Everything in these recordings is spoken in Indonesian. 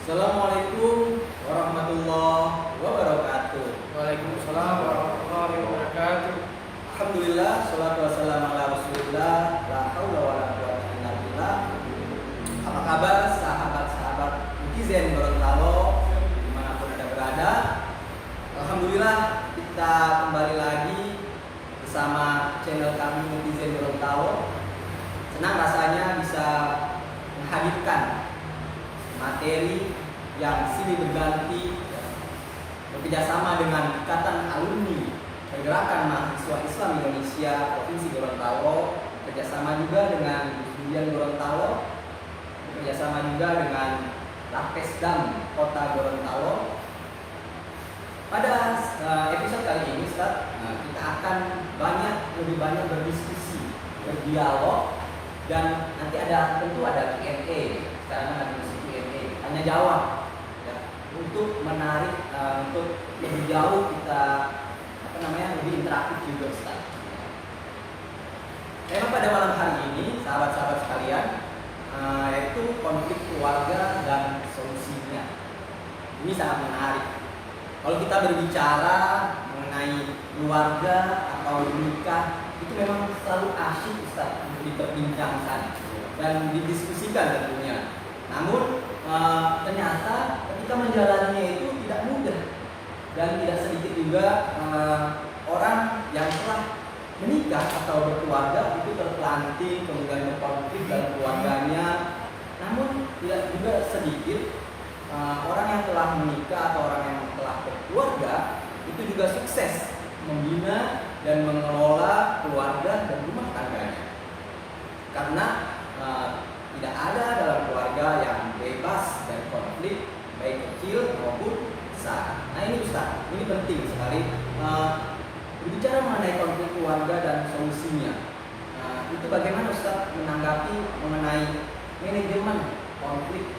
Assalamualaikum warahmatullahi wabarakatuh. Waalaikumsalam warahmatullahi wabarakatuh. Alhamdulillah, salatu wassalamu ala rasulillah, la haula wa la quwwata illa billah. Apa kabar sahabat-sahabat netizen Gorontalo dimanapun Anda berada? Alhamdulillah, kita kembali lagi bersama channel kami netizen Gorontalo. Senang rasanya bisa menghadirkan materi yang silih berganti bekerjasama dengan Ikatan Alumni Pergerakan Mahasiswa Islam Indonesia Provinsi Gorontalo, bekerjasama juga dengan Studian Gorontalo, bekerjasama juga dengan Lapkesdam Kota Gorontalo. Pada episode kali ini, Ustaz, kita akan lebih banyak berdiskusi, berdialog, dan nanti tentu ada Q&A. Sekarang ada Q&A, tanya jawab, ya, untuk menarik, untuk lebih jauh kita lebih interaktif juga, Ustaz. Tema pada malam hari ini, sahabat-sahabat sekalian, yaitu konflik keluarga dan solusinya. Ini sangat menarik. Kalau kita berbicara mengenai keluarga atau menikah, itu memang selalu asyik, Ustaz, untuk diperbincangkan dan didiskusikan tentunya. Namun ternyata ketika menjalaninya itu tidak mudah, dan tidak sedikit juga orang yang telah menikah atau berkeluarga itu terpelanting, kemudian berkonflik dalam keluarganya. Namun tidak juga sedikit orang yang telah menikah atau orang yang telah berkeluarga itu juga sukses membina dan mengelola keluarga dan rumah tangganya. Karena tidak ada dalam keluarga yang bebas dari konflik, baik kecil maupun besar. Nah ini Ustaz, ini penting sekali berbicara mengenai konflik keluarga dan solusinya. Itu bagaimana Ustaz menanggapi mengenai manajemen konflik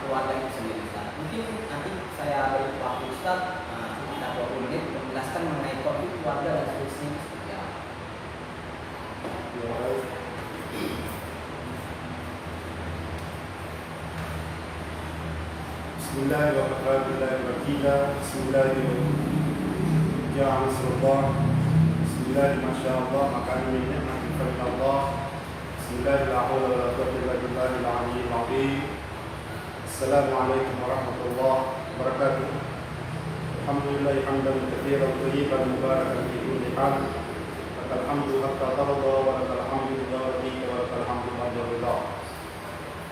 keluarga itu sendiri, Ustaz? Mungkin nanti saya beri waktu Ustaz sekitar 20 menit menjelaskan mengenai konflik keluarga dan solusinya seperti apa. Bismillahirrahmanirrahim. Bismillahirrahmanirrahim. Ya Rasulullah. Bismillahirrahmanirrahim. Makan minyak nanti pada Allah. Bismillahirrahmanirrahim. Assalamualaikum warahmatullahi wabarakatuh. Alhamdulillah hamdan katsiran thayyiban mubarakan fi kulli hal. Lakal hamdu hatta tarda wa lakal hamdu idza radita wa lakal hamdu ba'da ridha.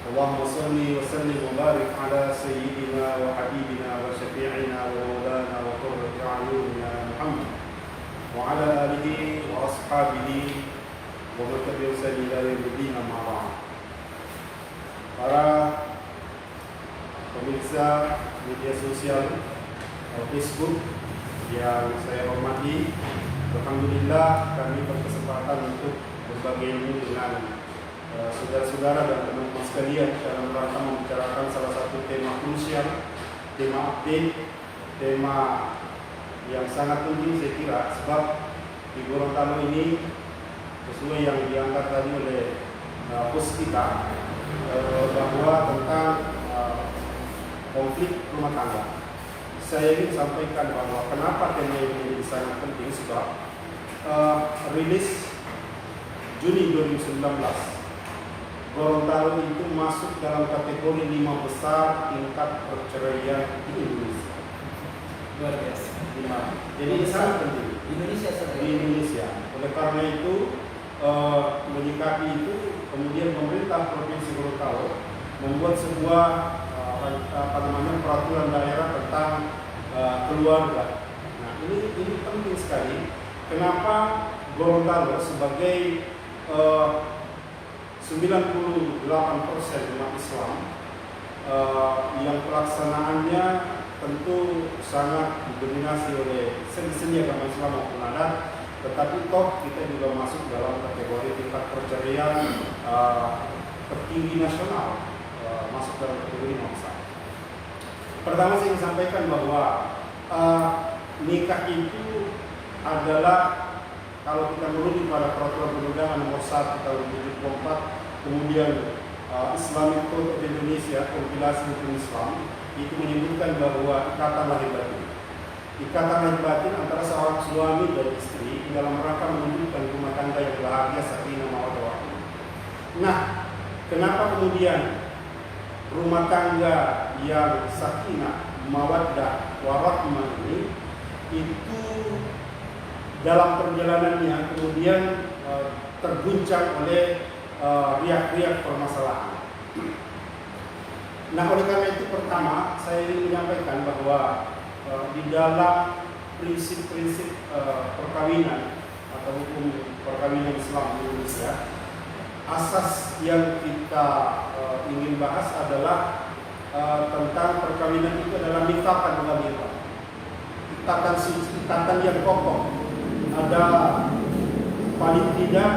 Allahumma salli wa sallim wa barik ala sayyidina wa habibina wa syafi'ina wa maulana wa qurrati a'yunina Muhammad wa ala alihi wa ashabihi wa man tabi'ahum ila yaumil amma ba'd. Para pemirsa media sosial Facebook yang saya hormati, alhamdulillah kami berkesempatan untuk berbagi ilmu dengan saudara-saudara dan teman-teman sekalian dalam rangka membicarakan salah satu tema krusial, tema update, tema yang sangat penting saya kira, sebab di Gorontalo ini sesuai yang diangkat tadi oleh host kita bahwa tentang konflik rumah tangga. Saya ingin sampaikan bahwa kenapa tema ini menjadi sangat penting, sebab rilis Juni 2019 Gorontalo itu masuk dalam kategori 5 besar tingkat perceraian di Indonesia. Luar biasa. 5. Jadi ini sangat penting di Indonesia. Oleh karena itu menyikapi itu, kemudian pemerintah Provinsi Gorontalo membuat sebuah peraturan daerah tentang keluarga. Nah ini penting sekali. Kenapa Gorontalo sebagai 98% umat Islam yang pelaksanaannya tentu sangat didominasi oleh seni-seni agama Islam maupun adat, tetapi toh kita juga masuk dalam kategori tingkat perceraian tertinggi nasional, masuk dalam kategori nomor 1. Pertama saya ingin sampaikan bahwa nikah itu adalah, kalau kita merujuk pada peraturan perundangan nomor 1 tahun 74, kemudian Islamic Code of Indonesia, kompilasi hukum Islam, itu menyebutkan bahwa ikatan lahir batin. Ikatan lahir batin antara seorang suami dan istri dalam rangka menunjukkan rumah tangga yang bahagia, sakinah, mawaddah warahmah. Nah, kenapa kemudian rumah tangga yang sakinah, mawaddah warahmah ini itu dalam perjalanannya kemudian terguncang oleh riak-riak permasalahan. Nah, oleh karena itu pertama saya ingin menyampaikan bahwa di dalam prinsip-prinsip perkawinan atau hukum perkawinan Islam di Indonesia, asas yang kita ingin bahas adalah tentang perkawinan itu adalah mitsaqan ghalidha, ikatan suci, ikatan yang kokoh. Ada paling tidak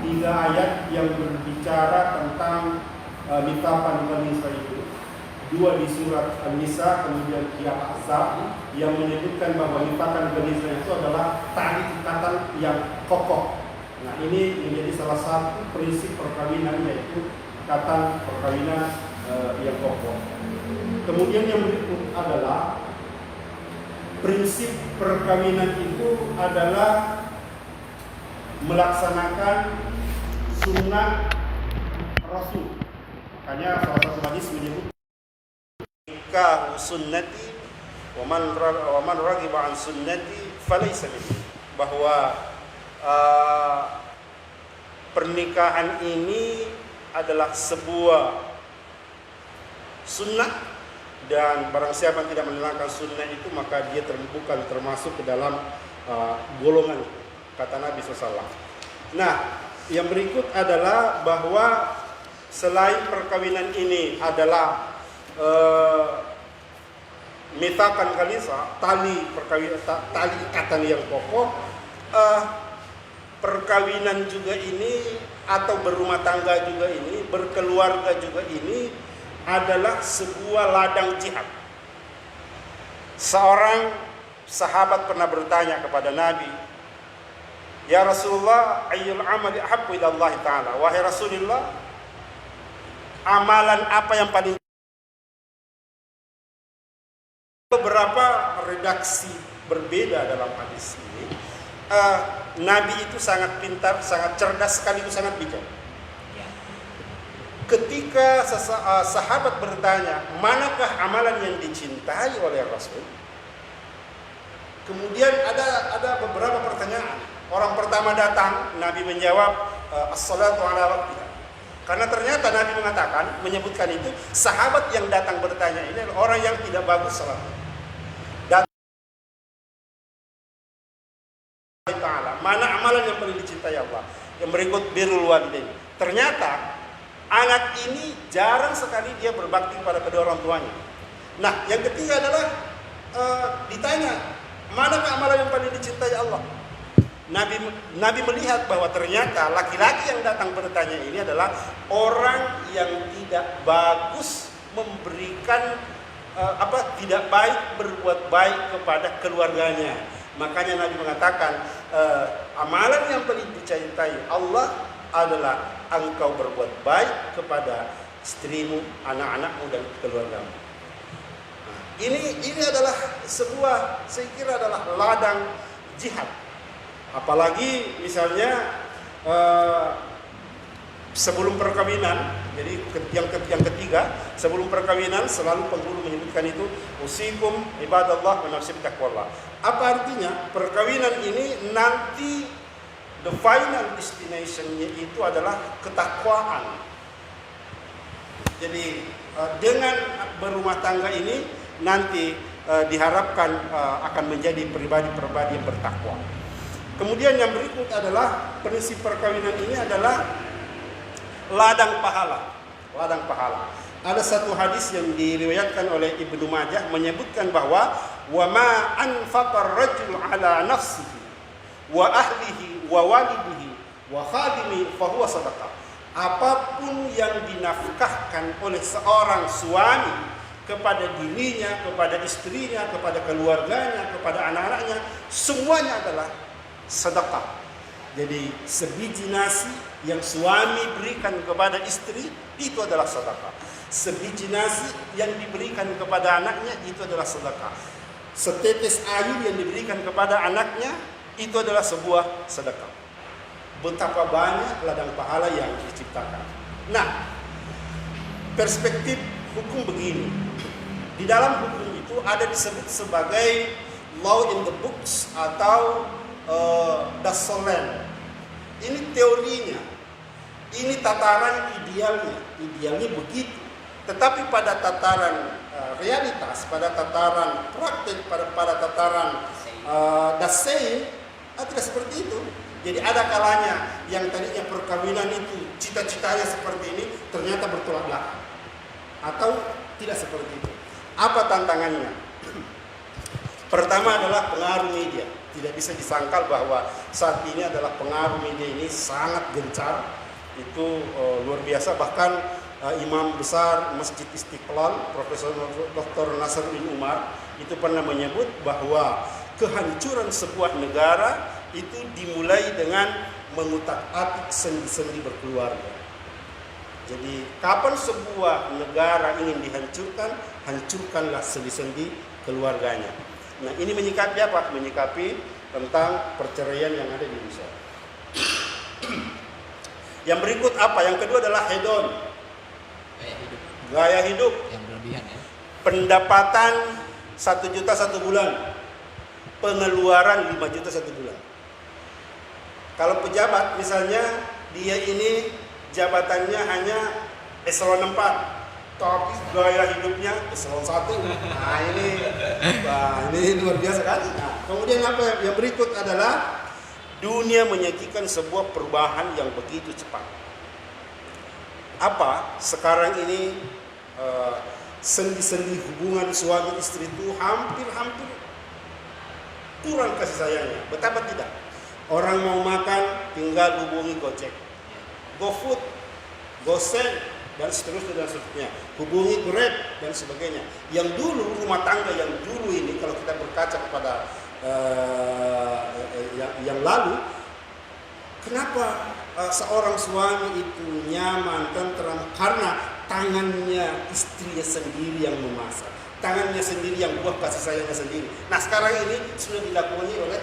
3 ayat yang berbicara tentang mitsaqan ghalidha itu. 2 di surat An-Nisa, kemudian di Al-Ahzab, yang menyebutkan bahwa mitsaqan ghalidha itu adalah tali ikatan yang kokoh. Nah, ini menjadi salah satu prinsip perkawinan, yaitu ikatan perkawinan yang kokoh. Kemudian yang berikut adalah prinsip perkawinan itu adalah melaksanakan sunnah Rasul. Makanya salah satu hadis menyebut nikah sunnati wa man raghiba an sunnati falaysa minni, bahwa pernikahan ini adalah sebuah sunnah, dan barang siapa yang tidak menjalankan sunnah itu maka dia bukan termasuk ke dalam golongan, kata Nabi SAW. Nah, yang berikut adalah bahwa selain perkawinan ini adalah mitsaqan ghalidha, tali ikatan yang kokoh, perkawinan juga ini atau berumah tangga juga ini, berkeluarga juga ini adalah sebuah ladang jihad. Seorang sahabat pernah bertanya kepada Nabi, "Ya Rasulullah, ayyul amali ahabbu ila Allah Ta'ala?" Wahai Rasulullah, amalan apa yang paling? Beberapa redaksi berbeda dalam hadis ini. Nabi itu sangat pintar, sangat cerdas, sekaligus sangat bijak. Ketika sahabat bertanya, manakah amalan yang dicintai oleh Rasul? Kemudian ada beberapa pertanyaan. Orang pertama datang, Nabi menjawab, as-salatu ala waqtiha. Karena ternyata Nabi menyebutkan itu, sahabat yang datang bertanya ini adalah orang yang tidak bagus salatnya. Mana amalan yang paling dicintai Allah? Yang berikut birrul walidain. Ternyata anak ini jarang sekali dia berbakti pada kedua orang tuanya. Nah, yang ketiga adalah ditanya, manakah amalan yang paling dicintai Allah? Nabi melihat bahwa ternyata laki-laki yang datang bertanya ini adalah orang yang tidak bagus memberikan tidak baik berbuat baik kepada keluarganya. Makanya Nabi mengatakan amalan yang paling dicintai Allah adalah engkau berbuat baik kepada istrimu, anak-anakmu, dan keluargamu. Nah, ini adalah sebuah, saya kira adalah ladang jihad. Apalagi misalnya sebelum perkawinan, jadi yang ketiga, sebelum perkawinan selalu penghulu menyebutkan itu, usikum ibadallah wa nafsi bitaqwallah. Apa artinya? Perkawinan ini nanti the final destination-nya itu adalah ketakwaan. Jadi dengan berumah tangga ini nanti diharapkan akan menjadi pribadi-pribadi yang bertakwa. Kemudian yang berikut adalah prinsip perkawinan ini adalah ladang pahala. Ladang pahala. Ada satu hadis yang diriwayatkan oleh Ibnu Majah menyebutkan bahwa wa ma anfaqa ar-rajul ala nafsihi wa ahlihi wa walidihi wa khadimi fa huwa sadaqah. Apapun yang dinafkahkan oleh seorang suami kepada dirinya, kepada istrinya, kepada keluarganya, kepada anak-anaknya, semuanya adalah sedekah. Jadi sebiji nasi yang suami berikan kepada istri itu adalah sedekah. Sebiji nasi yang diberikan kepada anaknya itu adalah sedekah. Setetes air yang diberikan kepada anaknya itu adalah sebuah sedekah. Betapa banyak ladang pahala yang diciptakan. Nah, perspektif hukum begini. Di dalam hukum itu ada disebut sebagai law in the books atau dasolen. Ini teorinya, ini tataran idealnya, idealnya begitu. Tetapi pada tataran realitas, pada tataran praktik, pada tataran dasein, tidak seperti itu. Jadi ada kalanya yang tadinya perkawinan itu cita-citanya seperti ini, ternyata bertolak belakang, atau tidak seperti itu. Apa tantangannya? Pertama adalah pengaruh media. Tidak bisa disangkal bahwa saat ini adalah pengaruh media ini sangat gencar. Itu luar biasa. Bahkan Imam besar Masjid Istiqlal, Profesor Dr. Nasruddin Umar, itu pernah menyebut bahwa kehancuran sebuah negara itu dimulai dengan mengutak-atik sendi-sendi berkeluarga. Jadi kapan sebuah negara ingin dihancurkan, hancurkanlah sendi-sendi keluarganya. Nah, ini menyikapi apa? Menyikapi tentang perceraian yang ada di Indonesia. Yang berikut apa? Yang kedua adalah hedon. Gaya hidup. Yang berlebihan ya. Pendapatan 1 juta 1 bulan. Pengeluaran 5 juta 1 bulan. Kalau pejabat misalnya dia ini jabatannya hanya eselon 4. Tapi gaya hidupnya eselon 1. Nah ini luar biasa kan. Nah, kemudian apa yang berikut adalah dunia menyajikan sebuah perubahan yang begitu cepat. Apa? Sekarang ini sendi-sendi hubungan suami istri itu hampir kurang kasih sayangnya. Betapa tidak? Orang mau makan tinggal hubungi Gojek, GoFood, GoSend, dan seterusnya. Hubungi Grab dan sebagainya. Yang dulu rumah tangga yang dulu ini, kalau kita berkaca kepada yang lalu, kenapa seorang suami itu nyaman, tentram? Karena tangannya istrinya sendiri yang memasak, tangannya sendiri yang buah kasih sayangnya sendiri. Nah sekarang ini sudah dilakoni oleh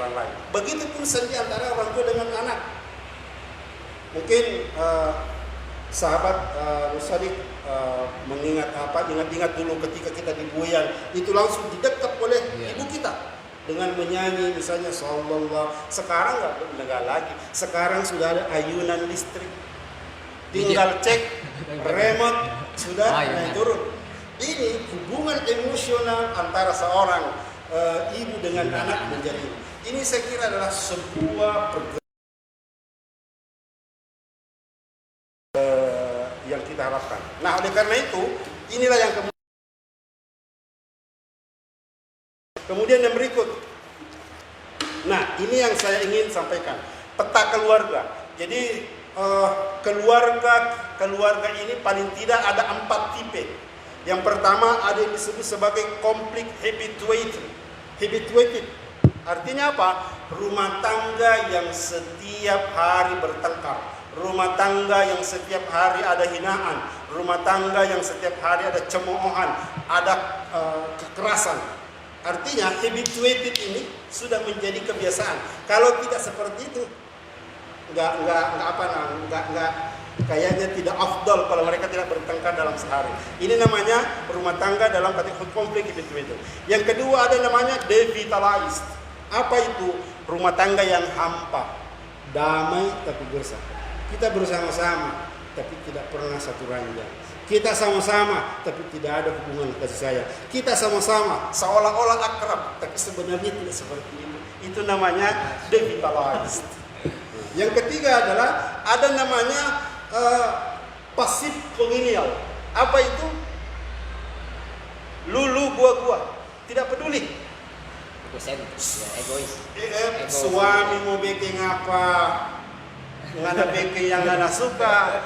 orang lain. Begitupun sendi antara orang tua dengan anak. Mungkin sahabat Nusadik mengingat ingat dulu ketika kita di Buyan itu langsung didekap oleh ibu kita dengan menyanyi misalnya sallallahu. Sekarang nggak lagi. Sekarang sudah ada ayunan listrik, tinggal cek remote sudah naik turun. Ini hubungan emosional antara seorang ibu dengan anak menjadi ini saya kira adalah sebuah yang kita harapkan. Nah, oleh karena itu, inilah yang kemudian yang berikut. Nah, ini yang saya ingin sampaikan. Peta keluarga. Jadi keluarga ini paling tidak ada 4 tipe. Yang pertama ada yang disebut sebagai konflik habituated. Artinya apa? Rumah tangga yang setiap hari bertengkar. Rumah tangga yang setiap hari ada hinaan, rumah tangga yang setiap hari ada cemoohan, ada kekerasan. Artinya habituated ini sudah menjadi kebiasaan. Kalau tidak seperti itu, kayaknya tidak afdal kalau mereka tidak bertengkar dalam sehari. Ini namanya rumah tangga dalam kategori konflik habituated. Yang kedua ada namanya devitalized. Apa itu? Rumah tangga yang hampa, damai tapi gersang. Kita bersama-sama, tapi tidak pernah satu ranjang. Kita sama-sama, tapi tidak ada hubungan kasih sayang. Kita sama-sama, seolah-olah akrab, tapi sebenarnya tidak seperti itu. Itu namanya devitalized. Yang ketiga adalah ada namanya pasif kolonial. Apa itu? Lulu gua, tidak peduli. Egois. Suami mau bikin apa? Nggak ada bikin yang nggak suka,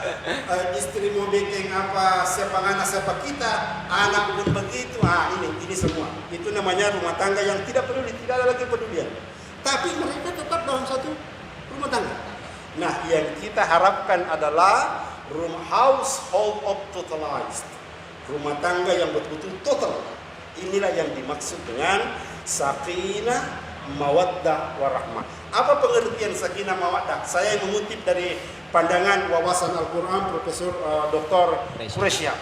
istri mau bikin apa, siapa kita, anak pun begitu. Ini semua. Itu namanya rumah tangga yang tidak peduli, tidak ada lagi pedulian. Tapi mereka tetap dalam satu Rumah tangga. Nah, yang kita harapkan adalah household of totalized. Rumah tangga yang betul-betul total. Inilah yang dimaksud dengan sakinah, mawaddah, warahmah. Apa pengertian sakinah, mawaddah? Saya mengutip dari pandangan wawasan Al-Quran Profesor Dr. Quraisyah.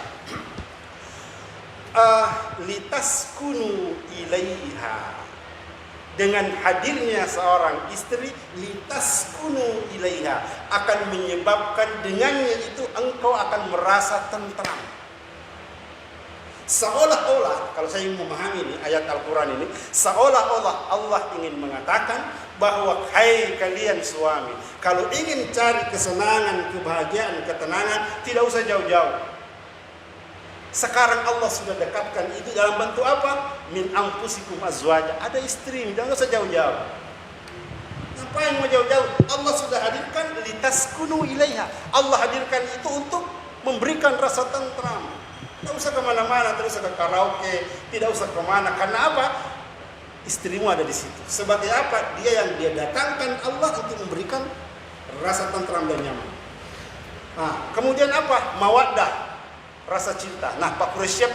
Litaskunu ilaiha. Dengan hadirnya seorang istri, litaskunu ilaiha, akan menyebabkan dengannya itu engkau akan merasa tentram. Seolah-olah, kalau saya memahami ini ayat Al-Quran ini, seolah-olah Allah ingin mengatakan bahwa hai kalian suami, kalau ingin cari kesenangan, kebahagiaan, ketenangan, tidak usah jauh-jauh. Sekarang Allah sudah dekatkan itu dalam bentuk apa? Min anfusikum azwaja. Ada istri, jangan usah jauh-jauh. Ngapain mau jauh-jauh? Allah sudah hadirkan litaskunu ilaiha. Allah hadirkan itu untuk memberikan rasa tentram. Tidak usah kemana-mana, tidak usah ke karaoke, tidak usah kemana. Karena apa? Istrimu ada di situ. Sebagai apa? Dia yang dia datangkan Allah untuk memberikan rasa tentram dan nyaman. Nah, kemudian apa? Mawaddah, rasa cinta. Nah, Pak Quraisyah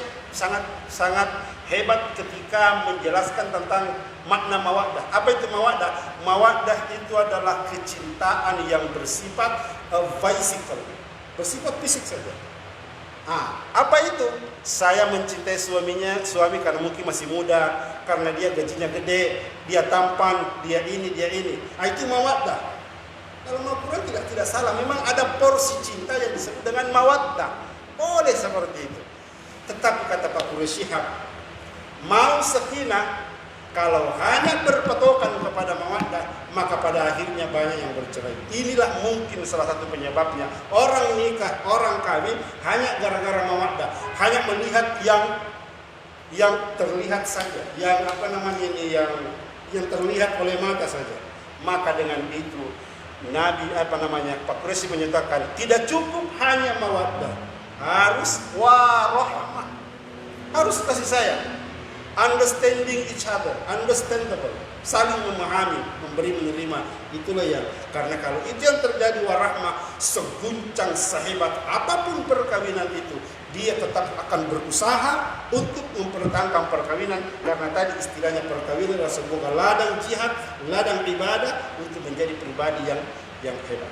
sangat hebat ketika menjelaskan tentang makna mawaddah. Apa itu mawaddah? Mawaddah itu adalah kecintaan yang bersifat physical, bersifat fisik saja. Apa itu? Saya mencintai suami karena mungkin masih muda, karena dia gajinya gede, dia tampan, dia ini. Itu mawaddah. Dalam Al-Quran tidak salah. Memang ada porsi cinta yang disebut dengan mawaddah. Boleh seperti itu. Tetapi kata Pak Quraisyah, mau sakinah kalau hanya berpatokan kepada mawaddah, maka pada akhirnya banyak yang bercerai. Inilah mungkin salah satu penyebabnya. Orang nikah, orang kawin hanya gara-gara mawaddah, hanya melihat yang terlihat saja, yang yang terlihat oleh mata saja. Maka dengan itu Pak Quraisyah menyatakan tidak cukup hanya mawaddah, harus warahmah, harus kasih sayang. Understanding each other, understandable, saling memahami, memberi menerima. Itulah yang, karena kalau itu yang terjadi warahmah, seguncang sehebat apapun perkawinan itu, dia tetap akan berusaha untuk mempertahankan perkawinan. Karena tadi istilahnya perkawinan adalah sebuah ladang jihad, ladang ibadah untuk menjadi pribadi yang hebat.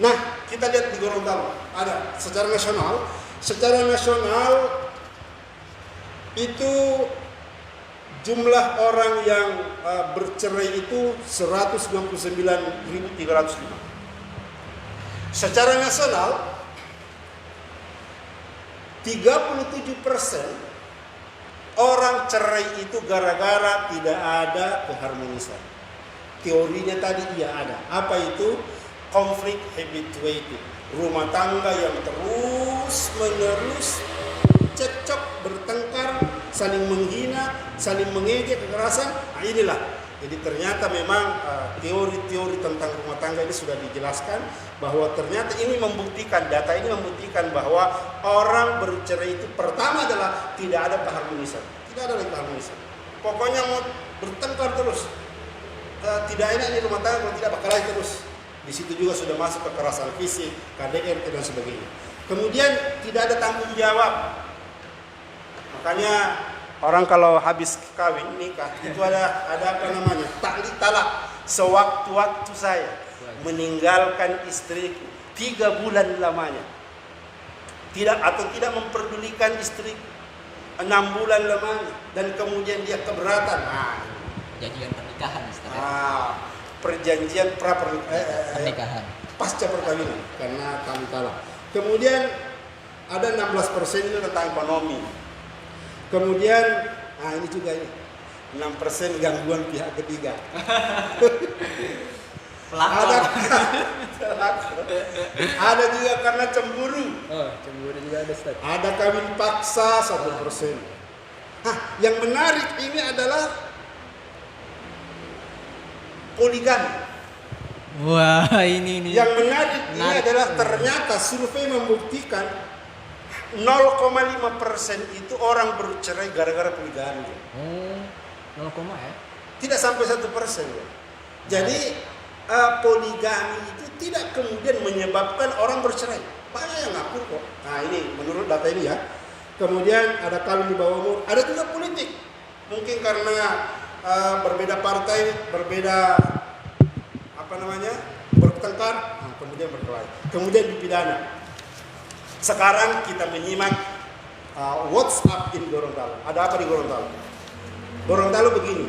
Nah, kita lihat di Gorontalo ada secara nasional itu jumlah orang yang bercerai itu 199.305. Secara nasional 37% orang cerai itu gara-gara tidak ada keharmonisan. Teorinya tadi ada. Apa itu? Konflik habituated. Rumah tangga yang terus-menerus cekcok, bertengkar, saling menghina, saling mengejek, kekerasan. Inilah. Jadi ternyata memang teori-teori tentang rumah tangga ini sudah dijelaskan bahwa ternyata ini membuktikan, data ini membuktikan bahwa orang bercerai itu pertama adalah tidak ada keharmonisan. Tidak ada lagi keharmonisan. Pokoknya mau bertengkar terus. Tidak enak di rumah tangga kalau tidak berkelahi terus. Di situ juga sudah masuk kekerasan fisik, KDRT dan sebagainya. Kemudian tidak ada tanggung jawab. Makanya orang kalau habis kawin nikah itu ada apa namanya? Taklik talak. Sewaktu-waktu saya meninggalkan istriku 3 bulan lamanya. Tidak memperdulikan istriku 6 bulan lamanya dan kemudian dia keberatan. Janjian pernikahan perjanjian pernikahan pasca perkawinan karena taklik talak. Kemudian ada 16% itu tentang ekonomi. Kemudian, ini juga ini 6% gangguan pihak ketiga. Ada juga karena cemburu. Cemburu juga ada, Ustaz. Ada kawin paksa 1%. Yang menarik ini adalah poligami. Wah, ini. Yang menarik ini adalah ternyata survei membuktikan 0,5% itu orang bercerai gara-gara poligami. 0, ya? Tidak sampai 1%. Jadi poligami itu tidak kemudian menyebabkan orang bercerai. Banyak yang ngaku kok. Nah ini menurut data ini ya. Kemudian ada kawin di bawah umur, ada juga politik. Mungkin karena berbeda partai, berbeda bertengkar, kemudian berkelahi, kemudian dipidana. Sekarang kita menyimak WhatsApp in Gorontalo. Ada apa di Gorontalo? Gorontalo begini.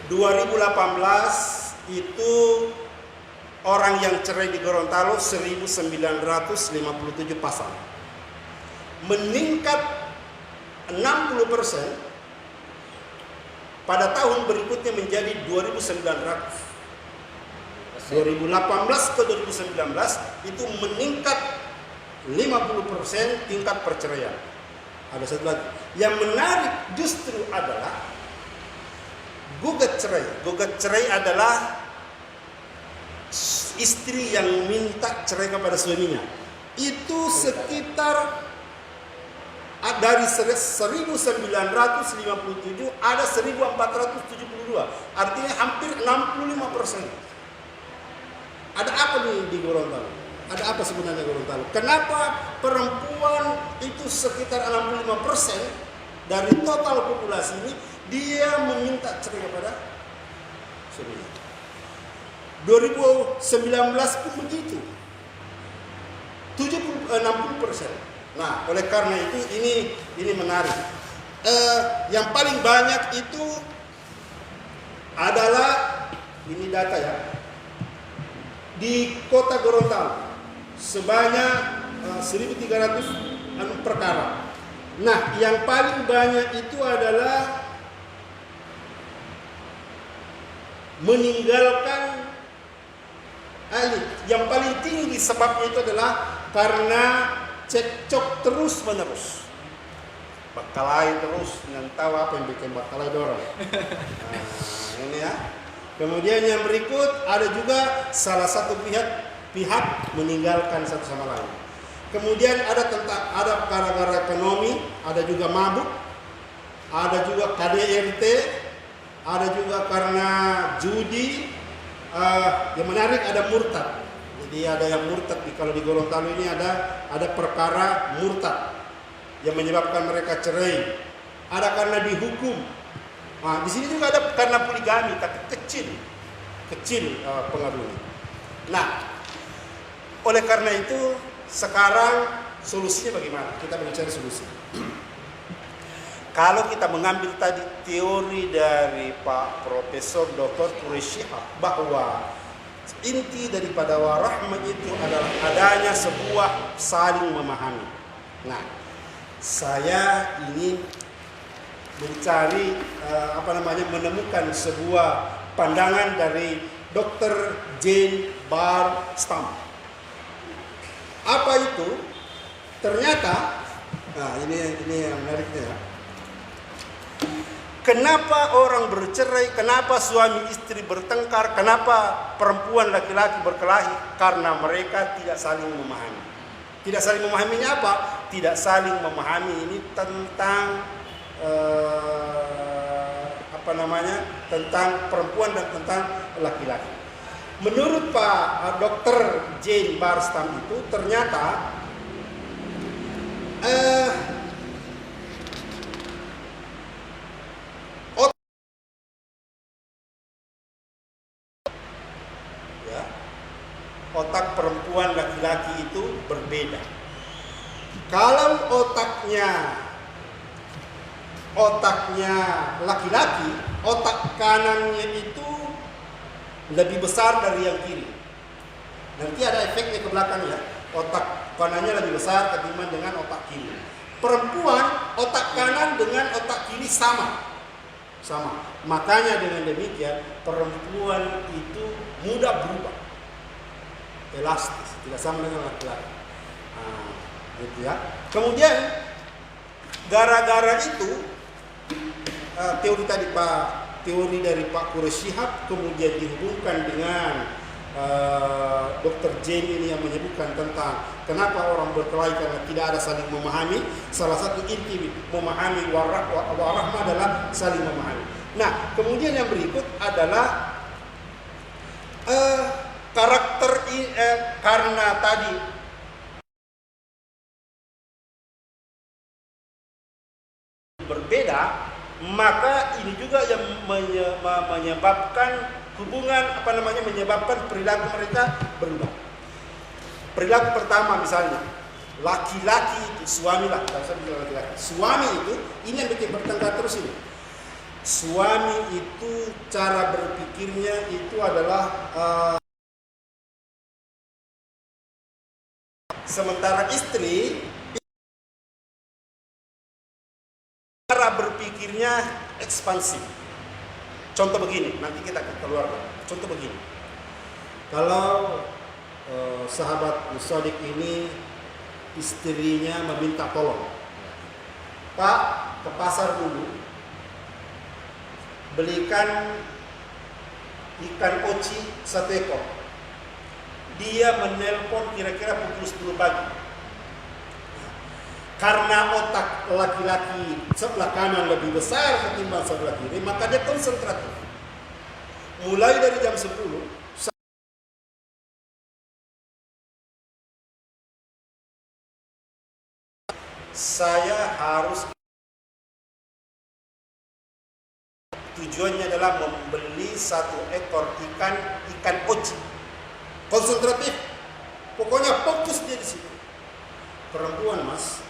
2018 itu orang yang cerai di Gorontalo 1957 pasang. Meningkat 60% pada tahun berikutnya menjadi 2.900. 2018 ke 2019 itu meningkat 50% tingkat perceraian. Ada satu lagi. Yang menarik justru adalah gugat cerai. Gugat cerai adalah istri yang minta cerai kepada suaminya. Itu sekitar dari 1957 ada 1472. Artinya hampir 65%. Ada apa nih di Gorontalo? Ada apa sebenarnya Gorontalo? Kenapa perempuan itu sekitar 65% dari total populasi ini dia meminta cerai kepada suaminya? 2019 pun begitu. 60%. Nah, oleh karena itu ini menarik. Yang paling banyak itu adalah ini data ya. Di kota Gorontalo sebanyak 1.300 perkara. Nah, yang paling banyak itu adalah meninggalkan ahli. Yang paling tinggi sebabnya itu adalah karena cekcok terus menerus, berkelahi terus, nggak tahu apa yang bikin berkelahi dorong. Nah, ini ya. Kemudian yang berikut ada juga salah satu pihak meninggalkan satu sama lain. Kemudian ada gara-gara ekonomi, ada juga mabuk, ada juga KDRT, ada juga karena judi. Yang menarik ada murtad. Jadi ada yang murtad. Kalau di Gorontalo ini ada perkara murtad yang menyebabkan mereka cerai. Ada karena dihukum. Nah, di sini juga ada karena poligami, tapi kecil pengaruhnya. Nah, oleh karena itu sekarang solusinya bagaimana? Kita bicara solusi. Kalau kita mengambil tadi teori dari Pak Profesor Dr. Quraish Shihab bahwa inti daripada warahmah itu adalah adanya sebuah saling memahami. Nah, saya ingin mencari menemukan sebuah pandangan dari Dr. Jane Barstam. Apa itu? Ternyata, nah ini yang menariknya. Kenapa orang bercerai? Kenapa suami istri bertengkar? Kenapa perempuan laki-laki berkelahi? Karena mereka tidak saling memahami. Tidak saling memahaminya apa? Tidak saling memahami ini tentang tentang perempuan dan tentang laki-laki. Menurut Pak Dr. Jane Barstam itu ternyata otak perempuan laki-laki itu berbeda. Kalau otaknya laki-laki, otak kanannya itu lebih besar dari yang kiri. Nanti ada efeknya ke belakang ya. Otak kanannya lebih besar ketimbang dengan otak kiri. Perempuan otak kanan dengan otak kiri sama. Makanya dengan demikian perempuan itu mudah berubah, elastis, tidak sama dengan laki-laki. Nah, gitu ya. Kemudian gara-gara itu teori dari Pak Quraish Shihab kemudian dihubungkan dengan Dr. Jane ini yang menyebutkan tentang kenapa orang berkelahi karena tidak ada saling memahami. Salah satu inti memahami warahmah adalah saling memahami. Nah, kemudian yang berikut adalah karena tadi berbeda, maka ini juga yang menyebabkan hubungan menyebabkan perilaku mereka berubah. Perilaku pertama misalnya, laki-laki itu suami suami itu ini yang bikin bertengkar terus ini. Suami itu cara berpikirnya itu adalah sementara istri cara berpikirnya ekspansif. Contoh begini, nanti kita keluar. Contoh begini, kalau sahabat Sodik ini istrinya meminta tolong, Pak, ke pasar dulu, belikan ikan oci 1 ekor. Dia menelpon kira-kira pukul 10 pagi. Karena otak laki-laki sebelah kanan lebih besar ketimbang sebelah kiri, maka dia konsentratif. Mulai dari jam 10, saya harus, tujuannya adalah membeli 1 ekor ikan oci. Konsentratif, pokoknya fokus dia di situ. Perempuan, Mas,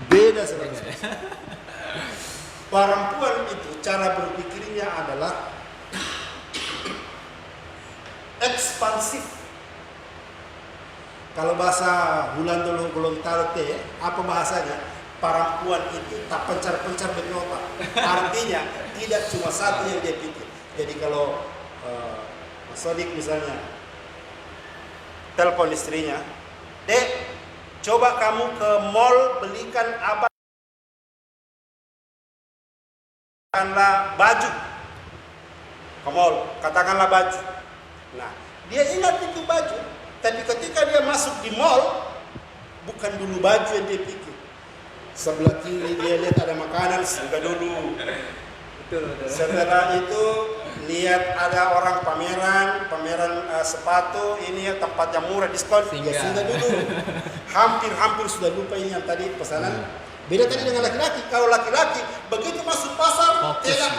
beda 100%. Perempuan itu cara berpikirnya adalah ekspansif. Kalau bahasa bulan dulu belum talte, apa bahasanya? Perempuan itu tak pencar-pencar otak. Artinya tidak cuma satu yang dia pikir. Jadi kalau Mas Sodik misalnya telepon istrinya, Dek, coba kamu ke mall belikan apa? Katakanlah baju. Ke mall, katakanlah baju. Nah, dia ingat itu baju. Tapi ketika dia masuk di mall, bukan dulu baju yang dia pikir. Sebelah kiri dia lihat ada makanan, singgah dulu. Setelah itu lihat ada orang pameran sepatu, ini tempat yang murah diskon, dia singgah dulu. Hampir sudah lupa ini yang tadi pesanan. Beda tadi dengan laki-laki. Kalau laki-laki begitu masuk pasar, tidak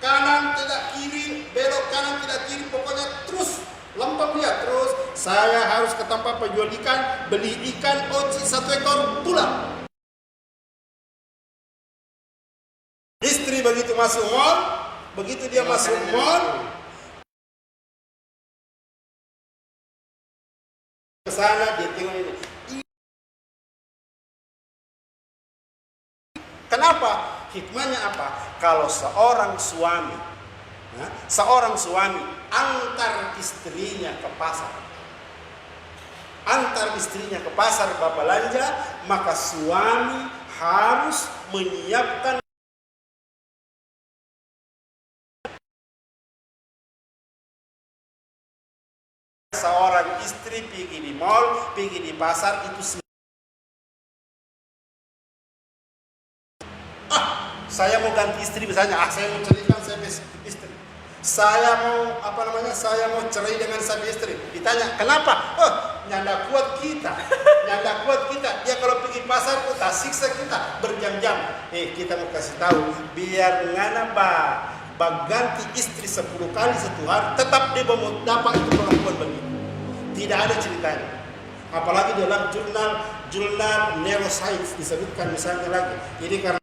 kanan, tidak kiri, belok kanan, tidak kiri, pokoknya terus lempeng dia terus. Saya harus ke tempat penjual ikan, beli ikan oci 1 ekor, pulang. Istri begitu masuk mall, begitu dia masuk mall, ke sana dia tengok ini. Kenapa? Hikmahnya apa? Kalau seorang suami antar istrinya ke pasar berbelanja, maka suami harus menyiapkan seorang istri pergi di mall, pergi di pasar itu saya mau ganti istri misalnya, saya mau ceraikan sama istri. Saya mau cerai dengan sama istri. Ditanya, kenapa? Nyanda kuat kita. Dia kalau pergi pasar, tak siksa kita berjam-jam. Kita mau kasih tahu, biar ngana ganti istri 10 kali 1 hari, tetap dia mau dapat itu perempuan begitu. Tidak ada ceritanya. Apalagi dalam jurnal neuroscience disebutkan misalnya lagi. Ini karena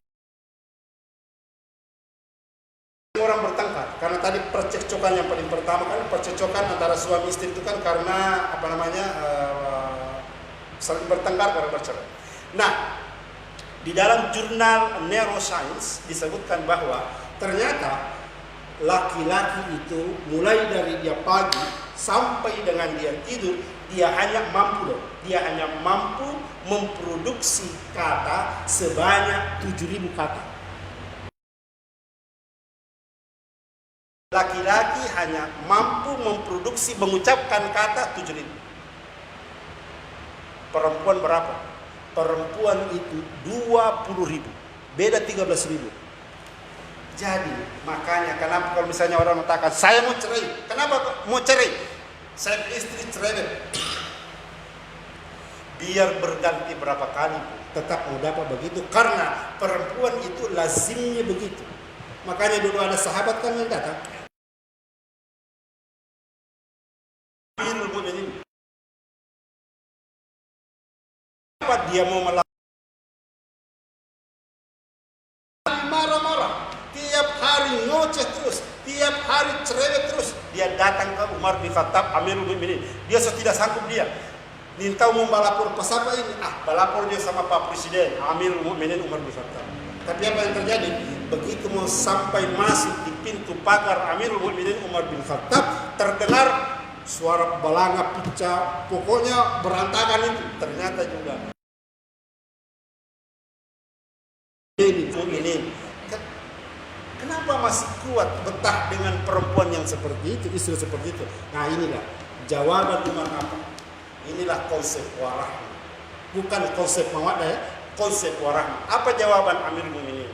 orang bertengkar, karena tadi percekcokan yang paling pertama kan percekcokan antara suami istri itu kan karena saling bertengkar karena bercerai. Nah, di dalam jurnal neuroscience disebutkan bahwa ternyata laki-laki itu mulai dari dia pagi sampai dengan dia tidur, dia hanya mampu memproduksi kata sebanyak 7.000 kata. Laki-laki hanya mampu mengucapkan kata 7.000. Perempuan berapa? Perempuan itu 20.000. Beda 13.000. Jadi makanya kenapa kalau misalnya orang mengatakan saya mau cerai, kenapa mau cerai? Saya istri cerewet. Biar berganti berapa kali tetap mau dapat begitu, karena perempuan itu lazimnya begitu. Makanya dulu ada sahabat kan yang datang, Amirul Mukminin, apa dia mau melakukan, marah-marah tiap hari, ngoceh terus, tiap hari cerewet terus. Dia datang ke Umar bin Khattab, Amirul Mukminin, dia tidak sanggup, dia minta mau balapor pas apa ini? Balapor dia sama Pak Presiden, Amirul Mukminin Umar bin Khattab. Tapi apa yang terjadi? Begitu mau sampai masuk di pintu pagar Amirul Mukminin Umar bin Khattab, terdengar suara balanga pecah, pokoknya berantakan itu. Ternyata juga ini. Kenapa masih kuat betah dengan perempuan yang seperti itu, istri seperti itu? Nah, inilah jawaban Umar apa? Inilah konsep warahmah. Bukan konsep mawaddah, ya, konsep warahmah. Apa jawaban Amirul Mukminin?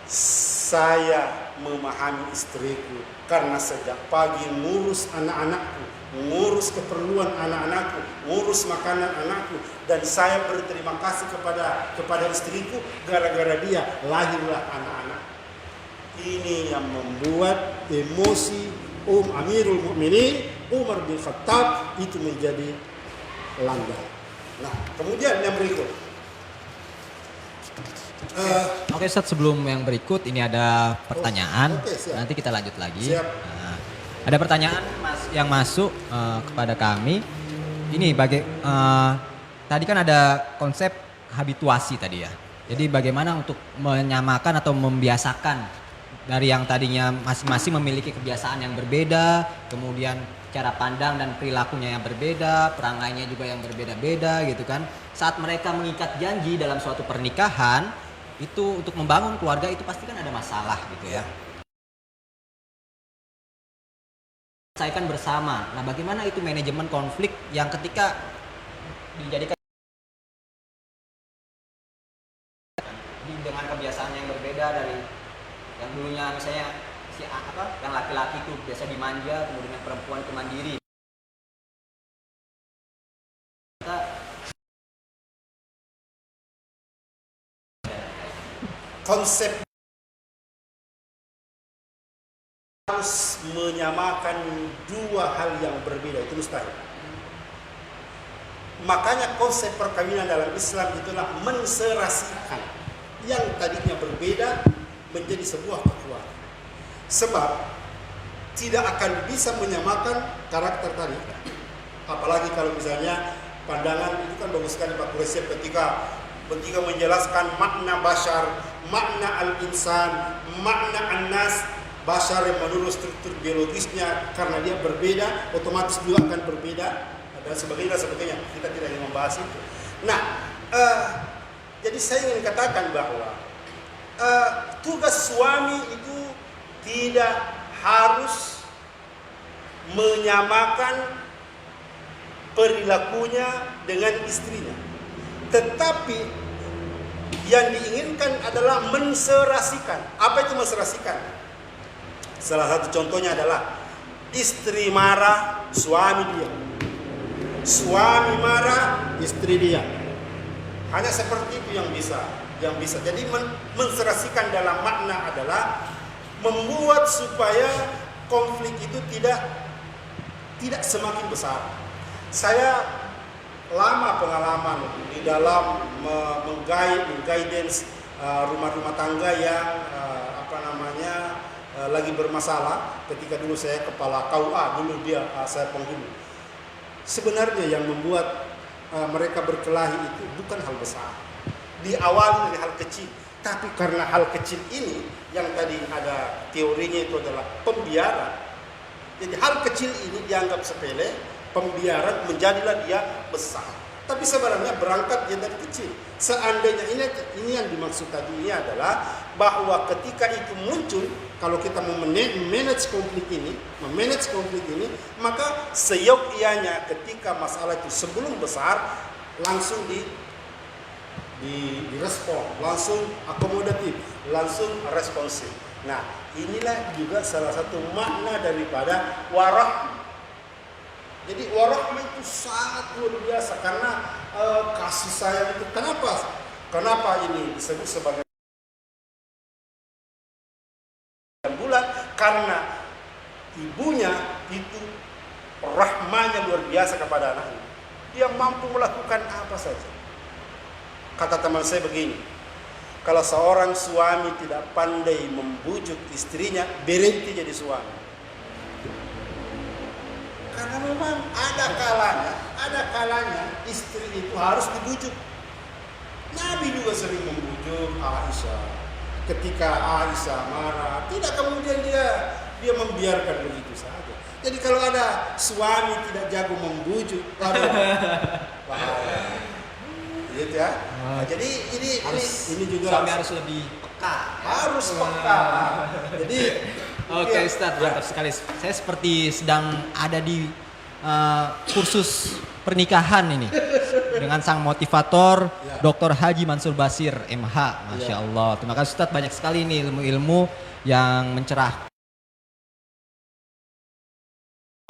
Saya memahami istriku karena sejak pagi ngurus anak-anakku, ngurus keperluan anak-anakku, ngurus makanan anakku, dan saya berterima kasih kepada istriku, gara-gara dia lahirlah anak-anak. Ini yang membuat emosi Amirul Mukminin Umar bin Khattab itu menjadi landai. Nah, kemudian yang berikut. Oke, Ustaz, sebelum yang berikut ini ada pertanyaan. Oke, siap. Nanti kita lanjut lagi. Siap. Nah, ada pertanyaan yang masuk kepada kami. Ini tadi kan ada konsep habituasi tadi ya. Jadi bagaimana untuk menyamakan atau membiasakan dari yang tadinya masing-masing memiliki kebiasaan yang berbeda, kemudian cara pandang dan perilakunya yang berbeda, perangainya juga yang berbeda-beda gitu kan. Saat mereka mengikat janji dalam suatu pernikahan, itu untuk membangun keluarga itu pasti kan ada masalah gitu ya. Selesaikan bersama. Nah, bagaimana itu manajemen konflik yang ketika dijadikan dengan kebiasaan yang berbeda dari yang dulunya misalnya yang laki-laki itu biasa dimanja, kemudian yang perempuan itu mandiri. Konsep harus menyamakan dua hal yang berbeda itu mustahil. Makanya konsep perkawinan dalam Islam itulah menserasikan yang tadinya berbeda menjadi sebuah keluarga. Sebab tidak akan bisa menyamakan karakter tadi. Apalagi kalau misalnya pandangan itu kan bagus sekali Pak Kuresep ketika menjelaskan makna bashar, makna al-insan, makna an-nas. Bashar yang menurut struktur biologisnya karena dia berbeda, otomatis juga akan berbeda dan sebagainya. Kita tidak ingin membahas itu. Nah, jadi saya ingin katakan bahwa tugas suami itu tidak harus menyamakan perilakunya dengan istrinya. Tetapi yang diinginkan adalah menserasikan. Apa itu menserasikan? Salah satu contohnya adalah istri marah, suami diam. Suami marah, istri diam. Hanya seperti itu yang bisa. Jadi menserasikan dalam makna adalah membuat supaya konflik itu tidak semakin besar. Saya lama pengalaman di dalam mengguidance rumah-rumah tangga yang lagi bermasalah. Ketika dulu saya kepala KUA, dulu saya penghulu. Sebenarnya yang membuat mereka berkelahi itu bukan hal besar. Diawali dari hal kecil, tapi karena hal kecil ini yang tadi ada teorinya itu adalah pembiaran. Jadi hal kecil ini dianggap sepele, pembiaran menjadilah dia besar. Tapi sebenarnya berangkat dia dari kecil. Seandainya ini yang dimaksud tadi ini adalah bahwa ketika itu muncul, kalau kita memanage konflik ini, maka seyogyanya ketika masalah itu sebelum besar langsung direspon, langsung akomodatif, langsung responsif. Nah, inilah juga salah satu makna daripada warahmah. Jadi warahmah itu sangat luar biasa karena kasih sayang itu. Kenapa ini disebut sebagai bulan? Karena ibunya itu rahmanya luar biasa kepada anaknya. Dia mampu melakukan apa saja. Kata teman saya begini, kalau seorang suami tidak pandai membujuk istrinya, berhenti jadi suami. Karena memang ada kalanya istri itu harus dibujuk. Nabi juga sering membujuk Aisyah. Ketika Aisyah marah, tidak kemudian dia membiarkan begitu saja. Jadi kalau ada suami tidak jago membujuk, bahaya. Gitu ya. Nah, jadi ini juga suami harus lebih peka. Harus peka. Jadi Oke, Ustadz, mantap sekali. Saya seperti sedang ada di kursus pernikahan ini dengan sang motivator Dr. Haji Mansur Basir MH. Masya Allah. Terima kasih Ustadz, banyak sekali ini ilmu-ilmu yang mencerah.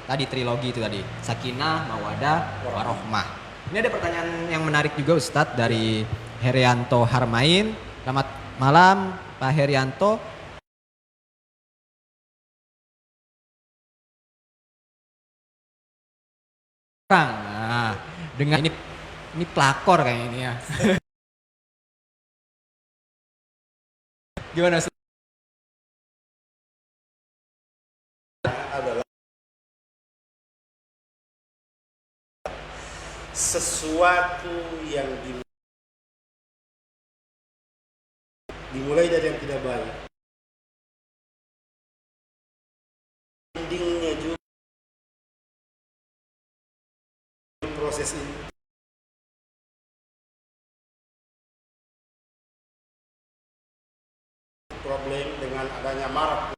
Tadi trilogi itu tadi, Sakinah, Mawadah, Warohmah. Ini ada pertanyaan yang menarik juga Ustadz dari Herianto Harmain. Selamat malam Pak Herianto. Nah, dengan ini pelakor kayaknya ini ya. Gimana Ustaz? adalah sesuatu yang dimulai dari yang tidak baik. Endingnya juga proses ini. Problem dengan adanya marak.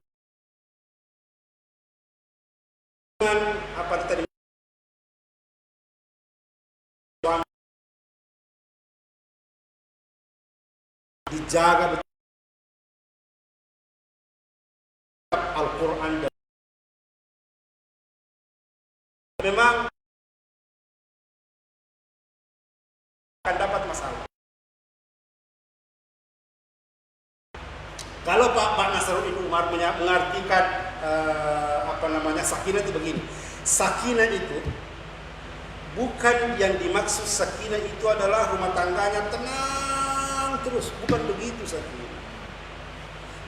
Dengan apa tadi? Dijaga betul Al-Quran dan memang akan dapat masalah. Kalau Pak Nasruddin Umar mengartikan sakinah itu begini. Sakinah itu bukan yang dimaksud sakinah itu adalah rumah tangganya tenang terus, bukan begitu sakinah.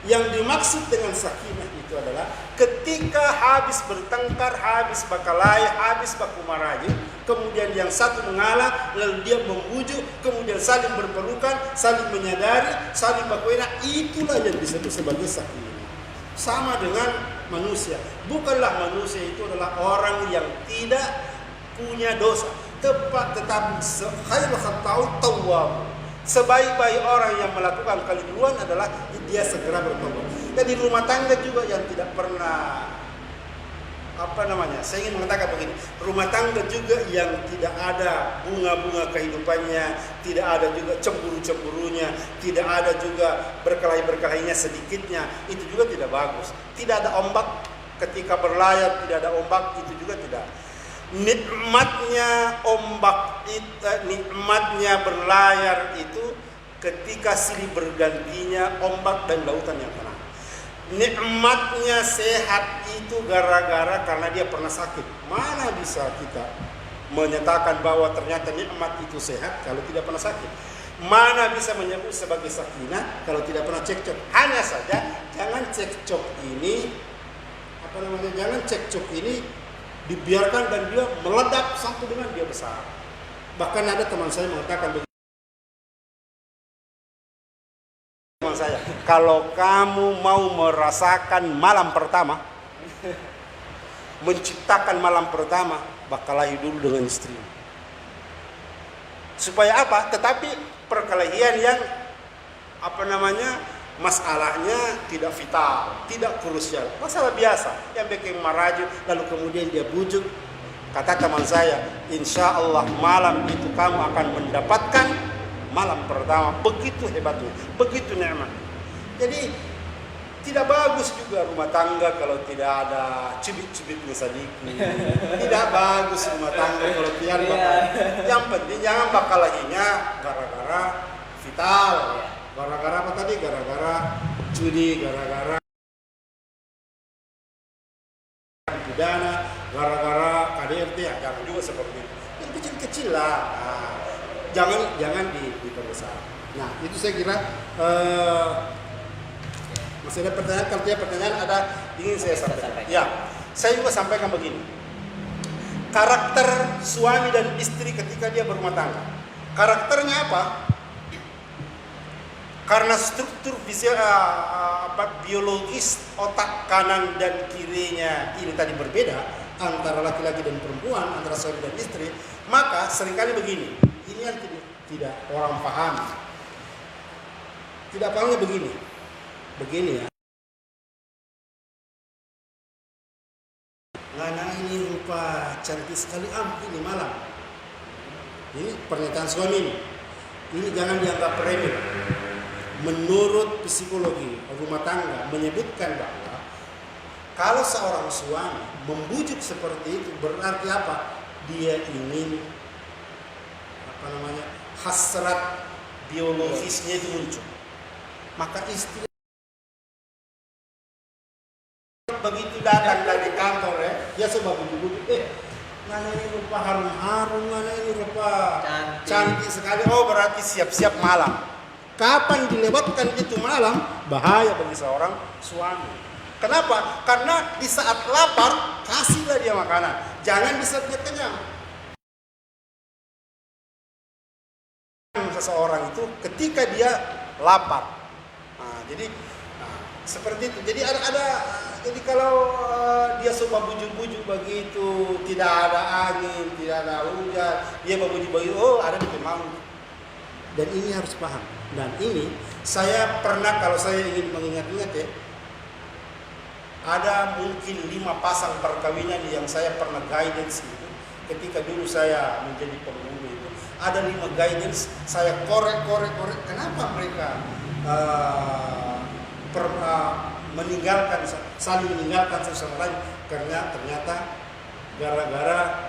Yang dimaksud dengan sakinah itu adalah ketika habis bertengkar, habis bakalahi, habis baku maraji, kemudian yang satu mengalah, lalu dia membujuk, kemudian saling berpelukan, saling menyadari, saling baku enak, itulah yang disebut sebagai sakinah. Sama dengan manusia. Bukanlah manusia itu adalah orang yang tidak punya dosa. Tetapi khairul khata'u tawwab. Sebaik-baik orang yang melakukan kali duluan adalah dia segera bertobat. Jadi rumah tangga juga yang tidak pernah saya ingin mengatakan begini, rumah tangga juga yang tidak ada bunga-bunga kehidupannya, tidak ada juga cemburu-cemburunya, tidak ada juga berkelahi-berkelahinya sedikitnya, itu juga tidak bagus. Tidak ada ombak ketika berlayar, tidak ada ombak, itu juga tidak. Nikmatnya ombak, nikmatnya berlayar itu ketika silih bergantinya ombak dan lautan yang tenang. Nikmatnya sehat itu gara-gara karena dia pernah sakit. Mana bisa kita menyatakan bahwa ternyata nikmat itu sehat kalau tidak pernah sakit? Mana bisa menyebut sebagai sakinah kalau tidak pernah cekcok? Hanya saja jangan cekcok ini jangan cekcok ini dibiarkan dan dia meledak sampai dengan dia besar. Bahkan ada teman saya mengatakan begini, teman saya, kalau kamu mau merasakan malam pertama, menciptakan malam pertama, bakalahi dulu dengan istri. Supaya apa? Tetapi perkelahian yang masalahnya tidak vital, tidak krusial, masalah biasa yang bikin maraju, lalu kemudian dia bujuk. Kata teman saya, insya Allah malam itu kamu akan mendapatkan malam pertama, begitu hebatnya, begitu nikmat. Jadi Tidak bagus juga rumah tangga kalau tidak ada cubit-cubit sadiki. Tidak bagus rumah tangga kalau tidak bakal. Yang penting jangan bakal laginya gara-gara vital. Gara-gara apa tadi? Gara-gara judi, gara-gara pidana, gara-gara KDRT, ya jangan juga seperti itu. Yang kecil-kecil lah. Nah, jangan diperbesar. Nah, itu saya kira masih ada pertanyaan. Kalau tidak pertanyaan ada ingin saya sampaikan. Ya, saya juga sampaikan begini. Karakter suami dan istri ketika dia berumah tangga. Karakternya apa? Karena struktur biologis otak kanan dan kirinya ini tadi berbeda antara laki-laki dan perempuan, antara suami dan istri, maka seringkali begini. Ini yang tidak orang paham. Tidak pahamnya begini ya. Ngana ini rupa cantik sekali ini malam. Ini pernyataan suami ini. Ini jangan dianggap remeh. Menurut psikologi rumah tangga menyebutkan bahwa kalau seorang suami membujuk seperti itu berarti apa? Dia ingin hasrat biologisnya itu muncul. Maka istri begitu datang dari kantor dia coba bujuk-bujuk, mana ini rupa harum-harum, mana ini rupa cantik sekali. Oh berarti siap-siap malam. Kapan dilewatkan itu malam, bahaya bagi seorang suami. Kenapa? Karena di saat lapar, kasihlah dia makanan. Jangan di saat dia kenyang. Seseorang itu ketika dia lapar. Jadi seperti itu. Jadi jadi kalau dia coba bujuk-bujuk begitu, tidak ada angin, tidak ada hujan, dia bujuk begitu, oh ada di Pemalu. Dan ini harus paham. Dan ini saya pernah, kalau saya ingin mengingat-ingat ya, ada mungkin 5 pasang perkawinan yang saya pernah guidance itu. Ketika dulu saya menjadi penghulu itu, ada 5 guidance saya korek. Kenapa mereka saling meninggalkan satu sama lain? Karena ternyata gara-gara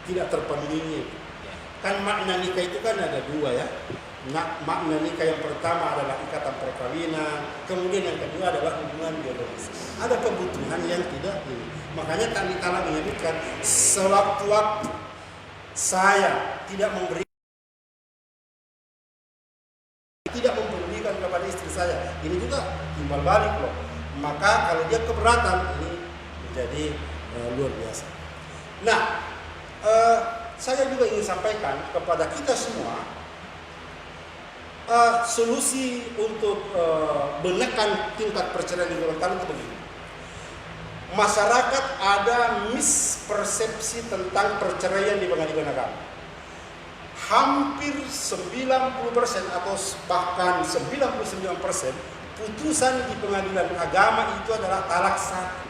tidak terpenuhinya. Kan makna nikah itu kan ada 2 ya. Makna nikah yang pertama adalah ikatan perkawinan, kemudian yang kedua adalah hubungan biologis. Ada kebutuhan yang tidak ini. Makanya tadi Ta'ala menyebutkan sewaktu-waktu saya tidak mempedulikan kepada istri saya, ini juga timbal balik loh. Maka kalau dia keberatan, ini menjadi luar biasa. Nah, saya juga ingin sampaikan kepada kita semua solusi untuk menekan tingkat perceraian di Gorontalo itu begini. Masyarakat ada mispersepsi tentang perceraian di pengadilan agama. Hampir 90% atau bahkan 99% putusan di pengadilan agama itu adalah talak satu.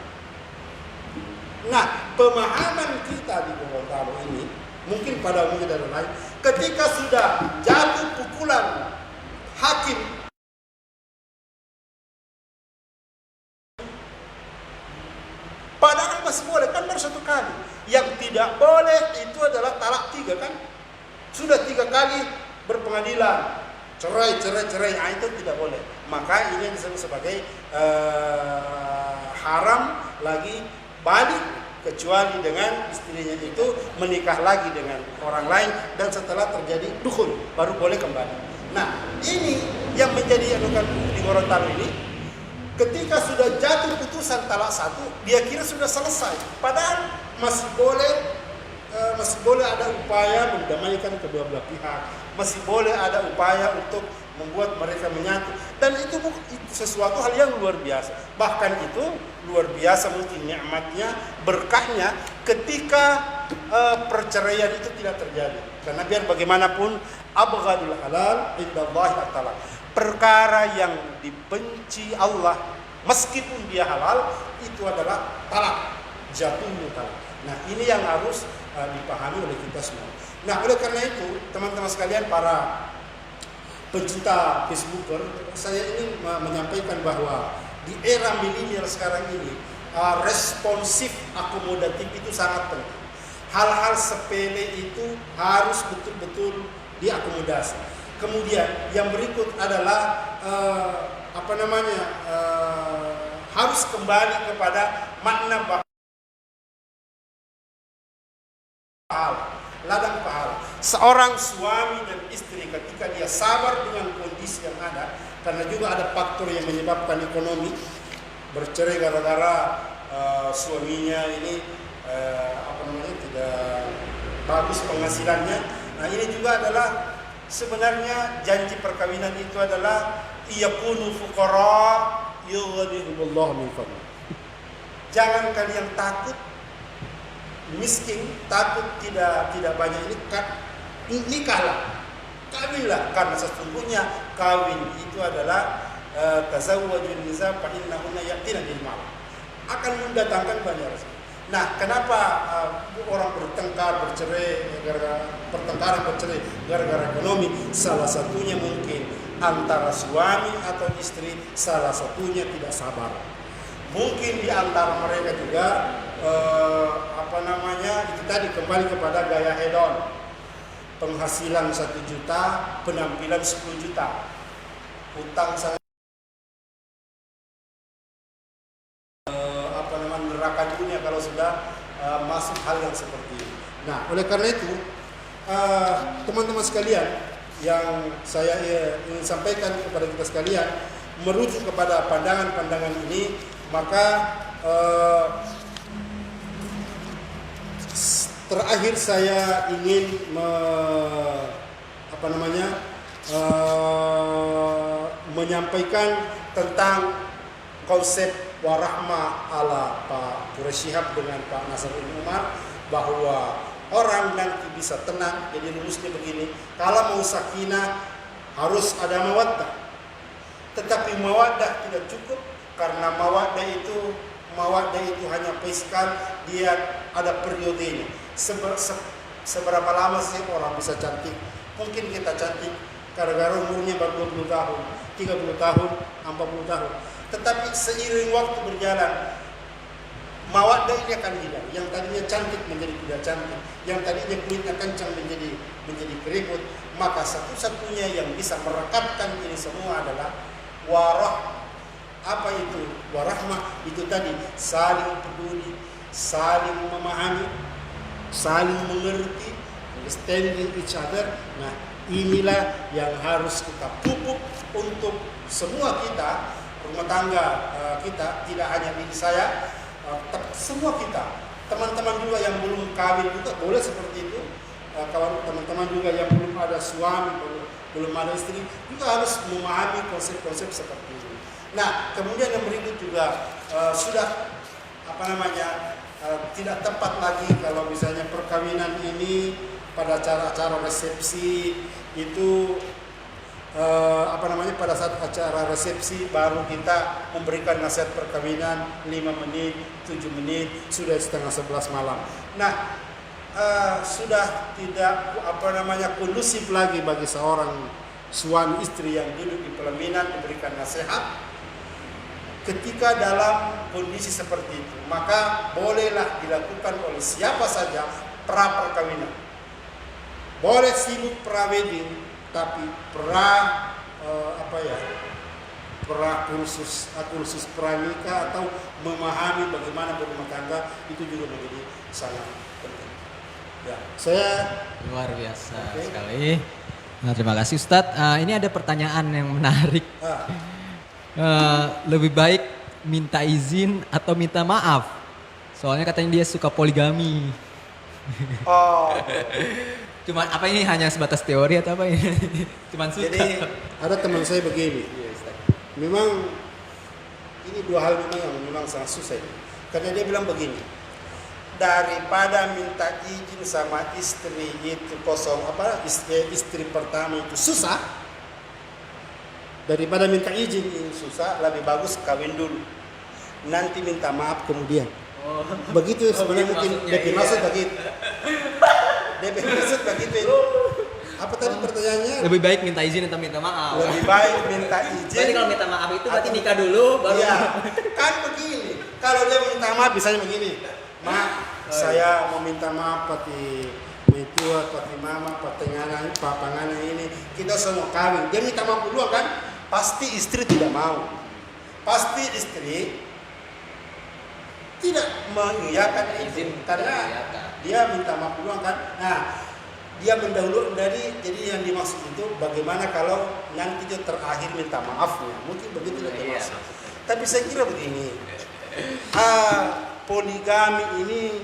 Nah, pemahaman kita di Gorontalo ini mungkin pada umumnya dan lain, ketika sudah jatuh pukulan hakim padahal masih boleh, kan baru 1 kali. Yang tidak boleh itu adalah talak 3 kan. Sudah 3 kali berpengadilan, cerai, nah itu tidak boleh. Maka ini yang disebut sebagai haram lagi balik, kecuali dengan istrinya itu menikah lagi dengan orang lain dan setelah terjadi dukhul baru boleh kembali. Nah, ini yang menjadi anukan di Gorontalo ini, ketika sudah jatuh putusan talak 1, dia kira sudah selesai, padahal masih boleh ada upaya mendamaikan kedua belah pihak, masih boleh ada upaya untuk membuat mereka menyatu, dan itu sesuatu hal yang luar biasa. Bahkan itu luar biasa mungkin nikmatnya, berkahnya ketika perceraian itu tidak terjadi. Karena biar bagaimanapun abghadul halal indallahi at-talaq. Perkara yang dibenci Allah meskipun dia halal itu adalah talak, jatuhnya talak. Nah, ini yang harus dipahami oleh kita semua. Nah, oleh karena itu teman-teman sekalian, para pencinta Facebooker, saya ini menyampaikan bahwa di era milenial sekarang ini responsif akomodatif itu sangat penting. Hal-hal sepele itu harus betul-betul diakomodasi. Kemudian yang berikut adalah harus kembali kepada makna pahala, ladang pahala. Seorang suami dan istri ketika dia sabar dengan kondisi yang ada, karena juga ada faktor yang menyebabkan ekonomi, bercerai gara-gara suaminya ini tidak bagus penghasilannya. Nah, ini juga adalah sebenarnya janji perkawinan itu adalah iyakunu fuqara yughnihumullahu min fadli. Jangan kalian takut miskin, takut tidak banyak nikahlah, kawinlah, karena sesungguhnya kawin itu adalah tazawwajun nisa fa innahunna yatina bil ma'ruf, akan mendatangkan banyak rezeki. Nah, kenapa orang bercerai gara-gara ekonomi? Salah satunya mungkin antara suami atau istri, salah satunya tidak sabar. Mungkin di antara mereka juga itu tadi kembali kepada gaya hedon. Penghasilan 1 juta, penampilan 10 juta. Hutang sangat neraka dunia kalau sudah masuk hal yang seperti ini. Nah, oleh karena itu teman-teman sekalian, yang saya ingin sampaikan kepada kita sekalian, merujuk kepada pandangan-pandangan ini, maka terakhir saya ingin menyampaikan tentang konsep warahmah ala Pak Quraish Shihab dengan Pak Nasaruddin Umar, bahwa orang nanti bisa tenang. Jadi rumusnya begini, kalau mau sakinah harus ada mawaddah. Tetapi mawaddah tidak cukup, karena mawaddah itu hanya fiskal, dia ada periodenya. Seberapa lama sih orang bisa cantik? Mungkin kita cantik gara-gara umurnya baru 20 tahun, 30 tahun, 40 tahun. Tetapi seiring waktu berjalan, mawaddah ini akan hilang. Yang tadinya cantik menjadi tidak cantik, yang tadinya kulitnya kencang menjadi keriput. Maka satu-satunya yang bisa merekatkan ini semua adalah warah. Apa itu warahmah? Itu tadi saling peduli, saling memahami, saling mengerti, understanding each other. Nah, inilah yang harus kita pupuk untuk semua kita, rumah tangga kita, tidak hanya diri saya, semua kita, teman-teman juga yang belum kawin juga boleh seperti itu. Kawan teman-teman juga yang belum ada suami, belum ada istri, juga harus memahami konsep-konsep seperti ini. Nah, kemudian yang berikut juga sudah tidak tepat lagi kalau misalnya perkawinan ini pada acara-acara resepsi itu pada saat acara resepsi baru kita memberikan nasihat perkawinan 5 menit, 7 menit, sudah setengah 11 malam. Nah, sudah tidak kondusif lagi bagi seorang suami istri yang duduk di pelaminan memberikan nasihat ketika dalam kondisi seperti itu. Maka bolehlah dilakukan oleh siapa saja pra perkawinan. Boleh sibuk pra wedding, tapi kursus pranikah atau memahami bagaimana berumah tangga itu juga menjadi sangat penting. Ya, saya luar biasa sekali. Nah, terima kasih Ustadz. Ini ada pertanyaan yang menarik. Lebih baik minta izin atau minta maaf? Soalnya katanya dia suka poligami. Oh. Cuman apa ini hanya sebatas teori atau apa ini? Cuman suka. Jadi ada teman saya begini. Memang ini dua hal yang memang sangat susah. Karena dia bilang begini, daripada minta izin sama istri itu istri pertama itu susah, daripada minta izin ini susah, lebih bagus kawin dulu, nanti minta maaf kemudian. Begitu sebenarnya mungkin DP maksud begitu. DP maksud begitu. Apa tadi pertanyaannya? lebih baik minta izin atau minta maaf. lebih baik minta Berarti izin. kalau minta maaf itu berarti Atau- nikah dulu baru. Iya, kan begini. Kalau dia minta maaf misalnya begini, saya mau minta maaf pati metua, pati mama, pati ngana, papangana ini. Kita semua kawin. Dia minta maaf dulu kan? Pasti istri tidak mau. Pasti istri tidak mengiyakan izin karena dia minta maaf dulu kan. Nah, dia mendahului jadi yang dimaksud itu bagaimana kalau nanti dia terakhir minta maafnya. Mungkin begitu yang dimaksud. Tapi saya kira begini. Poligami ini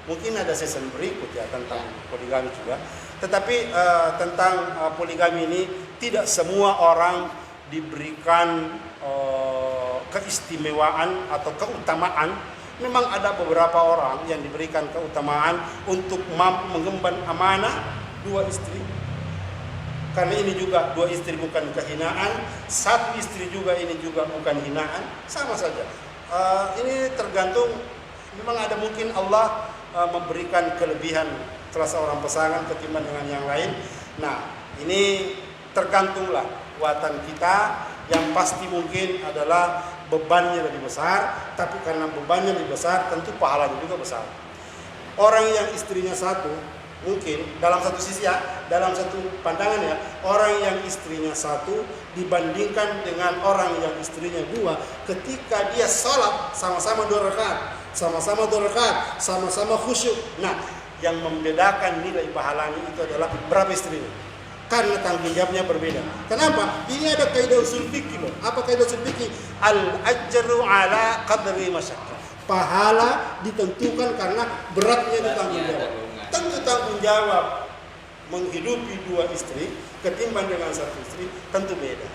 mungkin ada season berikut ya tentang poligami juga. Tetapi tentang poligami ini tidak semua orang diberikan keistimewaan atau keutamaan. Memang ada beberapa orang yang diberikan keutamaan untuk mampu mengemban amanah dua istri. Karena ini juga dua istri bukan kehinaan, satu istri juga ini juga bukan hinaan, sama saja. Ini tergantung, memang ada mungkin Allah memberikan kelebihan salah seorang pasangan ketimbang dengan yang lain. Nah, ini tergantunglah kuatan kita. Yang pasti mungkin adalah bebannya lebih besar, tapi karena bebannya lebih besar tentu pahalanya juga besar. Orang yang istrinya satu, mungkin dalam satu sisi ya, dalam satu pandangan ya, orang yang istrinya satu dibandingkan dengan orang yang istrinya dua, ketika dia sholat sama-sama 2 rakaat, sama-sama khusyuk. Nah, yang membedakan nilai pahalanya itu adalah berapa istrinya. Karena tanggung jawabnya berbeda. Kenapa? Ini ada kaidah usul fikih loh. Apa kaidah usul fikih? Al-ajru ala qadri masyaqqah. Pahala ditentukan karena beratnya ditanggung jawab. Tentu tanggung jawab menghidupi dua istri ketimbang dengan satu istri tentu beda.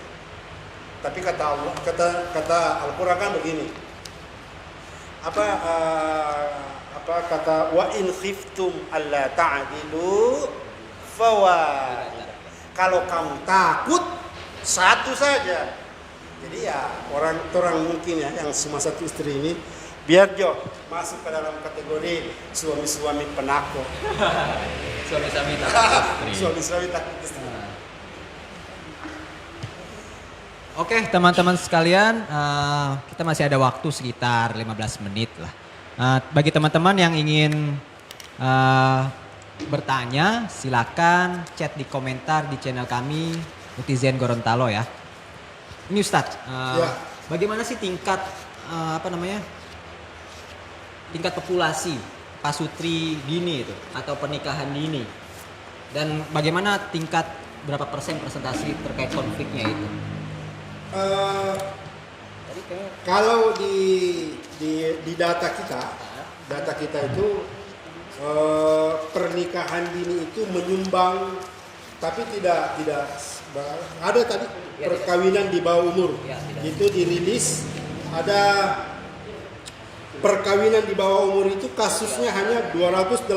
Tapi kata Allah, kata Al-Qur'an kan begini. Apa kata wa in khiftum alla ta'dilu fawahid. Kalau kamu takut satu saja. Jadi ya orang mungkin ya yang cuma satu istri ini biar jo masuk ke dalam kategori suami-suami penakut. Suami-suami takut istri. Suami-suami takut istri. Oke, teman-teman sekalian, kita masih ada waktu sekitar 15 menit lah. Bagi teman-teman yang ingin bertanya, silakan chat di komentar di channel kami Netizen Gorontalo ya. Ini Ustadz, bagaimana sih tingkat tingkat populasi pasutri dini itu atau pernikahan dini, dan bagaimana tingkat berapa persentase terkait konfliknya itu? Kalau di data kita itu pernikahan dini itu menyumbang, tapi tidak ada tadi perkawinan di bawah umur. Itu dirilis ada perkawinan di bawah umur itu kasusnya hanya 284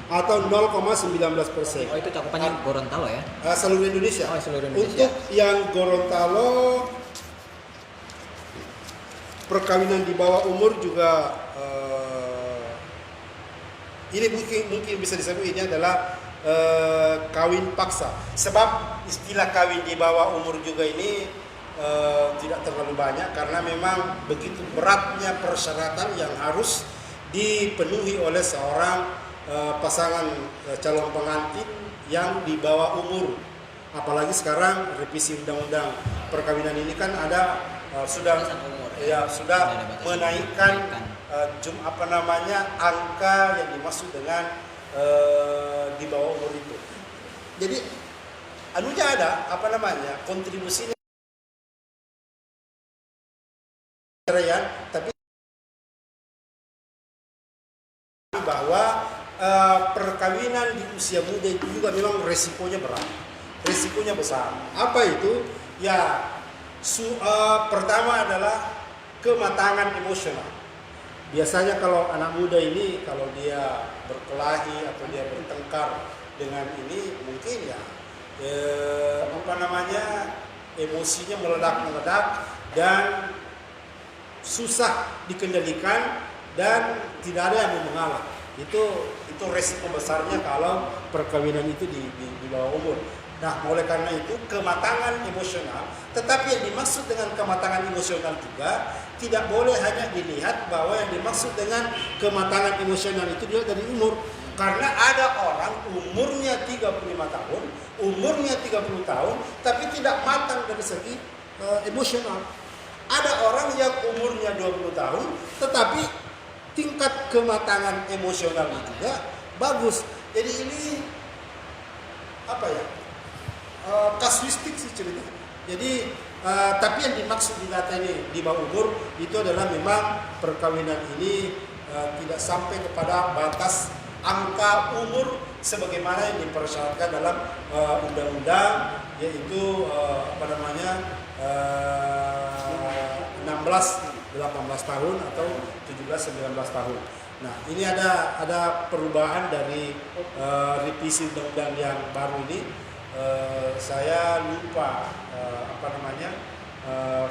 atau 0,19%. Oh, itu cakupannya Gorontalo ya? Seluruh Indonesia. Oh, seluruh Indonesia. Untuk yang Gorontalo perkawinan di bawah umur juga ini mungkin bisa disebut ini adalah kawin paksa. Sebab istilah kawin di bawah umur juga ini tidak terlalu banyak karena memang begitu beratnya persyaratan yang harus dipenuhi oleh seorang pasangan calon pengantin yang di bawah umur. Apalagi sekarang revisi undang-undang perkawinan ini kan ada sudah menaikkan angka yang dimaksud dengan di bawah umur itu. Jadi ada kontribusinya tapi bahwa perkawinan di usia muda itu juga memang resikonya berat, resikonya besar. Apa itu? Ya, pertama adalah kematangan emosional. Biasanya kalau anak muda ini kalau dia berkelahi atau dia bertengkar dengan ini mungkin ya emosinya meledak dan susah dikendalikan dan tidak ada yang mau mengalah. Itu resiko besarnya kalau perkawinan itu di bawah umur. Nah, oleh karena itu kematangan emosional, tetapi yang dimaksud dengan kematangan emosional juga tidak boleh hanya dilihat bahwa yang dimaksud dengan kematangan emosional itu dia dari umur. Karena ada orang umurnya 35 tahun, umurnya 30 tahun, tapi tidak matang dari segi emosional. Ada orang yang umurnya 20 tahun, tetapi tingkat kematangan emosionalnya juga bagus. Jadi ini apa ya? Kasuistik sih cerita. Jadi tapi yang dimaksud di data ini di bawah umur itu adalah memang perkawinan ini tidak sampai kepada batas angka umur sebagaimana yang dipersyaratkan dalam undang-undang, yaitu 16 18 tahun atau 17 19 tahun. Nah, ini ada perubahan dari revisi undang-undang yang baru ini. Saya lupa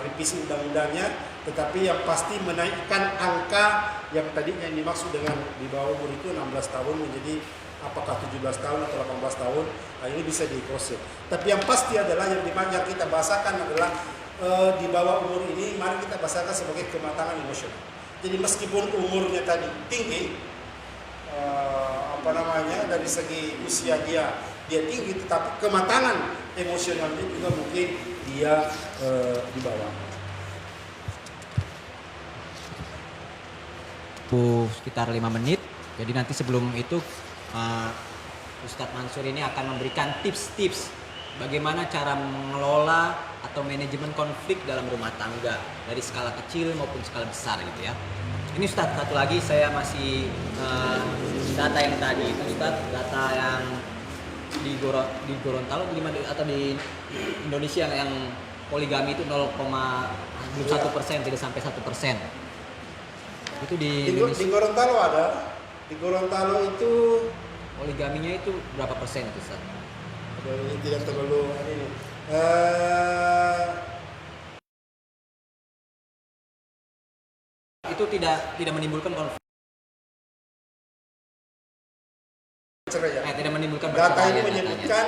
revisi undang-undangnya, tetapi yang pasti menaikkan angka yang tadinya yang dimaksud dengan di bawah umur itu 16 tahun menjadi apakah 17 tahun atau 18 tahun. Nah, ini bisa diproses. Tapi yang pasti adalah yang kita bahasakan adalah di bawah umur ini mari kita bahasakan sebagai kematangan emosional. Jadi meskipun umurnya tadi tinggi, dari segi usia dia tinggi, tetapi kematangan emosionalnya juga mungkin dia di bawah. Sekitar 5 menit. Jadi nanti sebelum itu Ustadz Mansur ini akan memberikan tips-tips bagaimana cara mengelola atau manajemen konflik dalam rumah tangga dari skala kecil maupun skala besar gitu ya. Ini Ustadz, satu lagi saya masih data yang tadi itu Ustadz, data yang di Gorontalo atau di Indonesia yang poligami itu 0,1%, tidak sampai 1%. Itu di Indonesia. Di Gorontalo ada. Di Gorontalo itu poligaminya itu berapa persen itu Ustaz? Ini tidak terlalu ini. Itu tidak menimbulkan konflik. Tidak menimbulkan data ini perceraian menyebutkan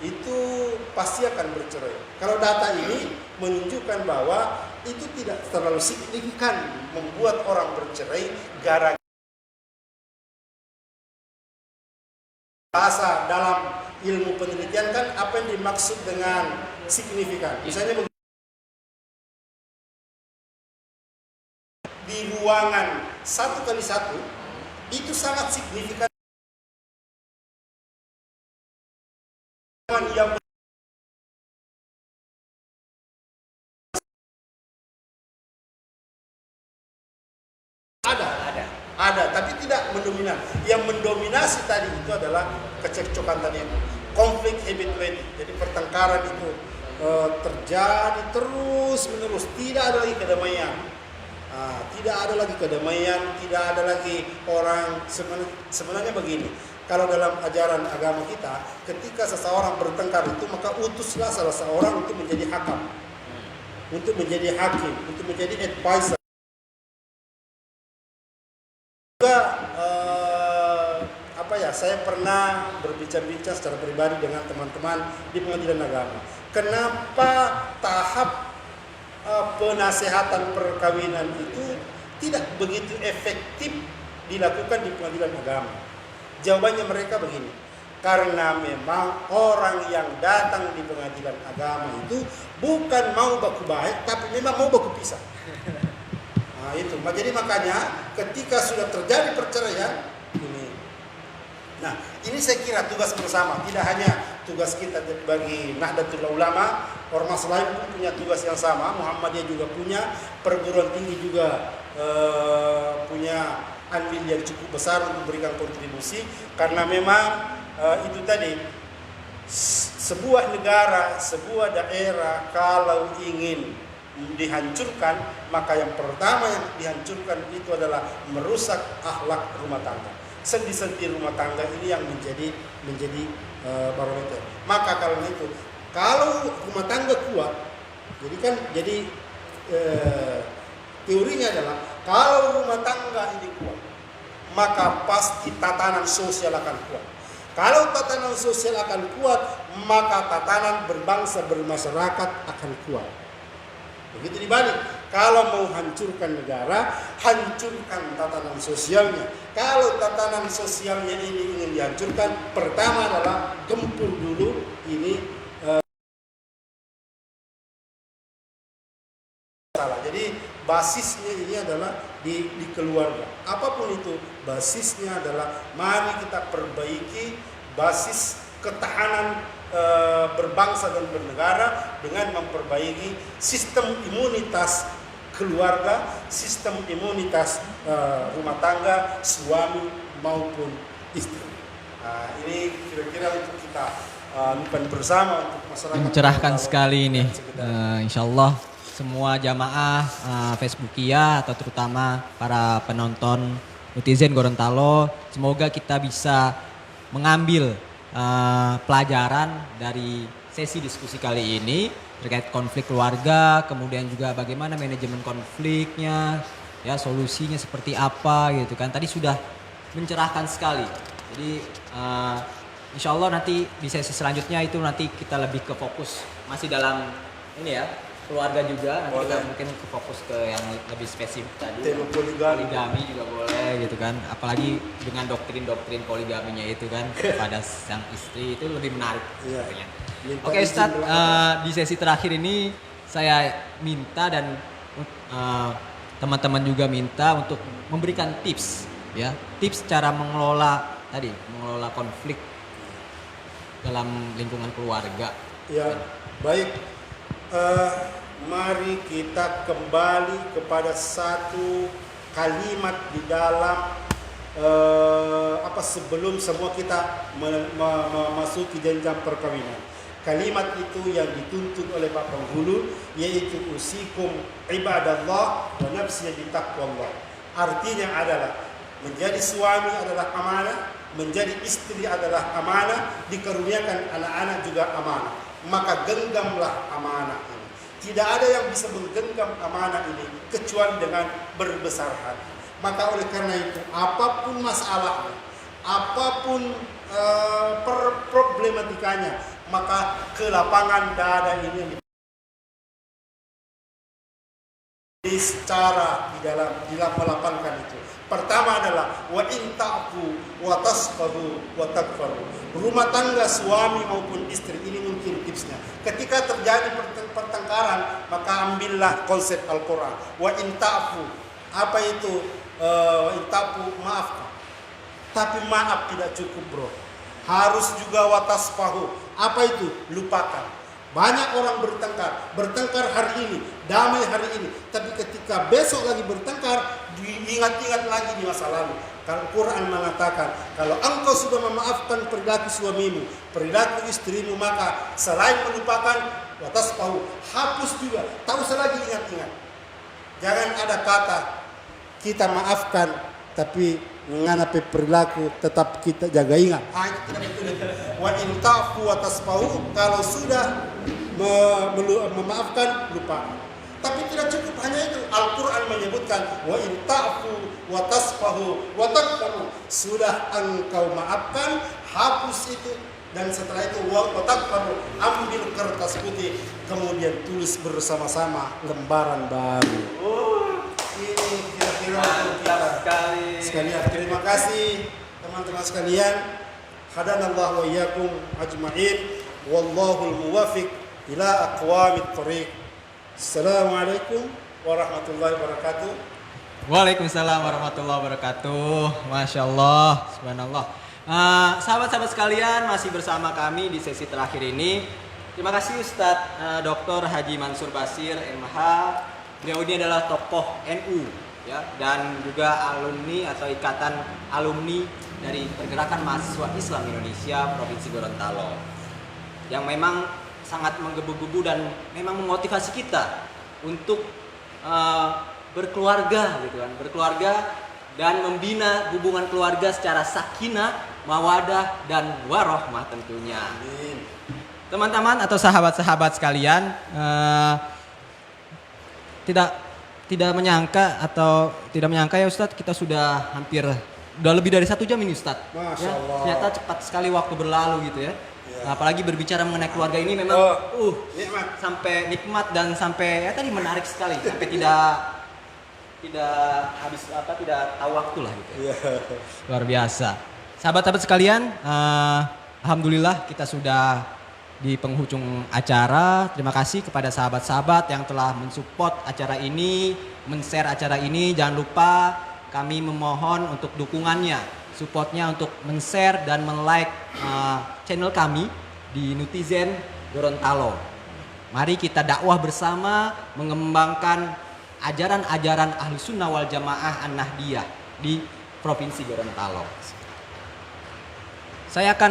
itu pasti akan bercerai. Kalau data ini menunjukkan bahwa itu tidak terlalu signifikan membuat orang bercerai gara-gara bahasa dalam ilmu penelitian kan apa yang dimaksud dengan signifikan. Misalnya di ruangan 1x1 itu sangat signifikan yang ada, tapi tidak mendominan. Yang mendominasi tadi itu adalah kecekcokan tadi, konflik habituated. Jadi pertengkaran itu terjadi terus menerus, tidak ada lagi kedamaian. Tidak ada lagi kedamaian, tidak ada lagi orang. Sebenarnya begini, kalau dalam ajaran agama kita, ketika seseorang bertengkar itu maka utuslah salah seorang untuk menjadi hakam, untuk menjadi hakim, untuk menjadi advisor. Juga saya pernah berbincang-bincang secara pribadi dengan teman-teman di pengadilan agama. Kenapa tahap penasehatan perkawinan itu tidak begitu efektif dilakukan di pengadilan agama? Jawabannya mereka begini, karena memang orang yang datang di pengadilan agama itu bukan mau baku baik, tapi memang mau baku pisah. Nah itu, jadi makanya ketika sudah terjadi perceraian ini, nah ini saya kira tugas bersama, tidak hanya tugas kita bagi Nahdlatul Ulama, ormas lain pun punya tugas yang sama, Muhammadiyah juga punya, perguruan tinggi juga punya andil yang cukup besar untuk memberikan kontribusi, karena memang itu tadi sebuah negara, sebuah daerah kalau ingin dihancurkan, maka yang pertama yang dihancurkan itu adalah merusak akhlak rumah tangga. Sendi-sendi rumah tangga ini yang menjadi barometer. Maka karena itu, kalau rumah tangga kuat, Teorinya adalah kalau rumah tangga ini kuat, maka pasti tatanan sosial akan kuat. Kalau tatanan sosial akan kuat, maka tatanan berbangsa bermasyarakat akan kuat. Begitu dibalik. Kalau mau hancurkan negara, hancurkan tatanan sosialnya. Kalau tatanan sosialnya ini ingin dihancurkan, pertama adalah gempur dulu ini salah. Jadi basisnya ini adalah di keluarga. Apapun itu, basisnya adalah mari kita perbaiki basis ketahanan berbangsa dan bernegara dengan memperbaiki sistem imunitas keluarga, sistem imunitas rumah tangga, suami maupun istri. Nah, ini kira-kira untuk kita lakukan bersama untuk masyarakat. Mencerahkan sekali ini. Insya Allah semua jamaah Facebookia atau terutama para penonton netizen Gorontalo, semoga kita bisa mengambil pelajaran dari sesi diskusi kali ini terkait konflik keluarga, kemudian juga bagaimana manajemen konfliknya, ya solusinya seperti apa gitu kan. Tadi sudah mencerahkan sekali. Jadi insya Allah nanti di sesi selanjutnya itu nanti kita lebih ke fokus masih dalam ini ya keluarga juga. Nanti kita mungkin ke fokus ke yang lebih spesifik tadi. Tema poligami juga boleh gitu kan. Apalagi dengan doktrin-doktrin poligaminya itu kan pada sang istri itu lebih menarik. Iya. Oke Ustadz, di sesi terakhir ini saya minta dan teman-teman juga minta untuk memberikan tips ya, tips cara mengelola konflik dalam lingkungan keluarga. Ya, baik. Mari kita kembali kepada satu kalimat di dalam sebelum semua kita memasuki jenjang perkawinan. Kalimat itu yang dituntut oleh Pak Penghulu, yaitu usikum ibadallah wa nafsi bitaqwallah. Artinya adalah menjadi suami adalah amanah, menjadi istri adalah amanah, dikaruniakan anak-anak juga amanah. Maka genggamlah amanah ini. Tidak ada yang bisa menggenggam amanah ini kecuali dengan berbesar hati. Maka oleh karena itu, apapun masalahnya, apapun problematikanya, maka ke lapangan dada ini secara di dalam melapangkan itu. Pertama adalah wa in ta'fu wa tasfahu wa takfaru. Rumah tangga suami maupun istri ini mungkin tipsnya. Ketika terjadi pertengkaran, maka ambillah konsep Al-Qur'an. Wa in ta'fu. Apa itu? Wa in ta'fu, maafkan. Tapi maaf tidak cukup, bro. Harus juga wa tasfahu. Apa itu? Lupakan. Banyak orang bertengkar hari ini, damai hari ini, tapi ketika besok lagi bertengkar, diingat-ingat lagi di masa lalu. Kalau Quran mengatakan, kalau engkau sudah memaafkan perilaku suamimu, perilaku istrimu, maka selain melupakan, watas tahu, hapus juga, tak usah lagi ingat-ingat. Jangan ada kata kita maafkan, tapi mengenai perilaku tetap kita jaga ingat. Itu tidak betul. Wa in ta'fu wa tasfahu, kalau sudah memaafkan, lupa. Tapi tidak cukup hanya itu. Al-Quran menyebutkan wa in ta'fu wa tasfahu wa takfaru. Sudah engkau maafkan, hapus itu, dan setelah itu wa takfaru, ambil kertas putih, kemudian tulis bersama-sama lembaran baru. Ini kira-kira untuk kita sekalian. Terima kasih teman-teman sekalian. Hadanallahu wa iyyakum ajma'in. Wallahul muwafiq ila aqwamit thoriq. Assalamualaikum warahmatullahi wabarakatuh. Waalaikumsalam warahmatullahi wabarakatuh. Masya Allah, subhanallah. Sahabat-sahabat sekalian, masih bersama kami di sesi terakhir ini. Terima kasih Ustadz Dr. Haji Mansur Basir, MH. Beliau ini adalah tokoh NU ya, dan juga alumni atau ikatan alumni dari Pergerakan Mahasiswa Islam Indonesia Provinsi Gorontalo, yang memang sangat menggebu-gebu dan memang memotivasi kita untuk berkeluarga gitu kan, berkeluarga dan membina hubungan keluarga secara sakinah, mawadah dan warohmah tentunya. Amin. Teman-teman atau sahabat-sahabat sekalian, tidak menyangka ya Ustadz, kita sudah lebih dari 1 jam ini Ustadz. Masya Allah. Ternyata cepat sekali waktu berlalu gitu ya. Ya. Apalagi berbicara mengenai keluarga ini memang Nikmat. sampai nikmat dan sampai ya tadi menarik sekali, sampai tidak habis tidak tahu waktu lah gitu. Iya. Luar biasa. Sahabat-sahabat sekalian, alhamdulillah kita sudah di penghujung acara. Terima kasih kepada sahabat-sahabat yang telah mensupport acara ini, men-share acara ini. Jangan lupa kami memohon untuk dukungannya, supportnya untuk men-share dan men-like channel kami di Netizen Gorontalo. Mari kita dakwah bersama mengembangkan ajaran-ajaran Ahlussunnah wal Jamaah An-Nahdiyah di Provinsi Gorontalo. Saya akan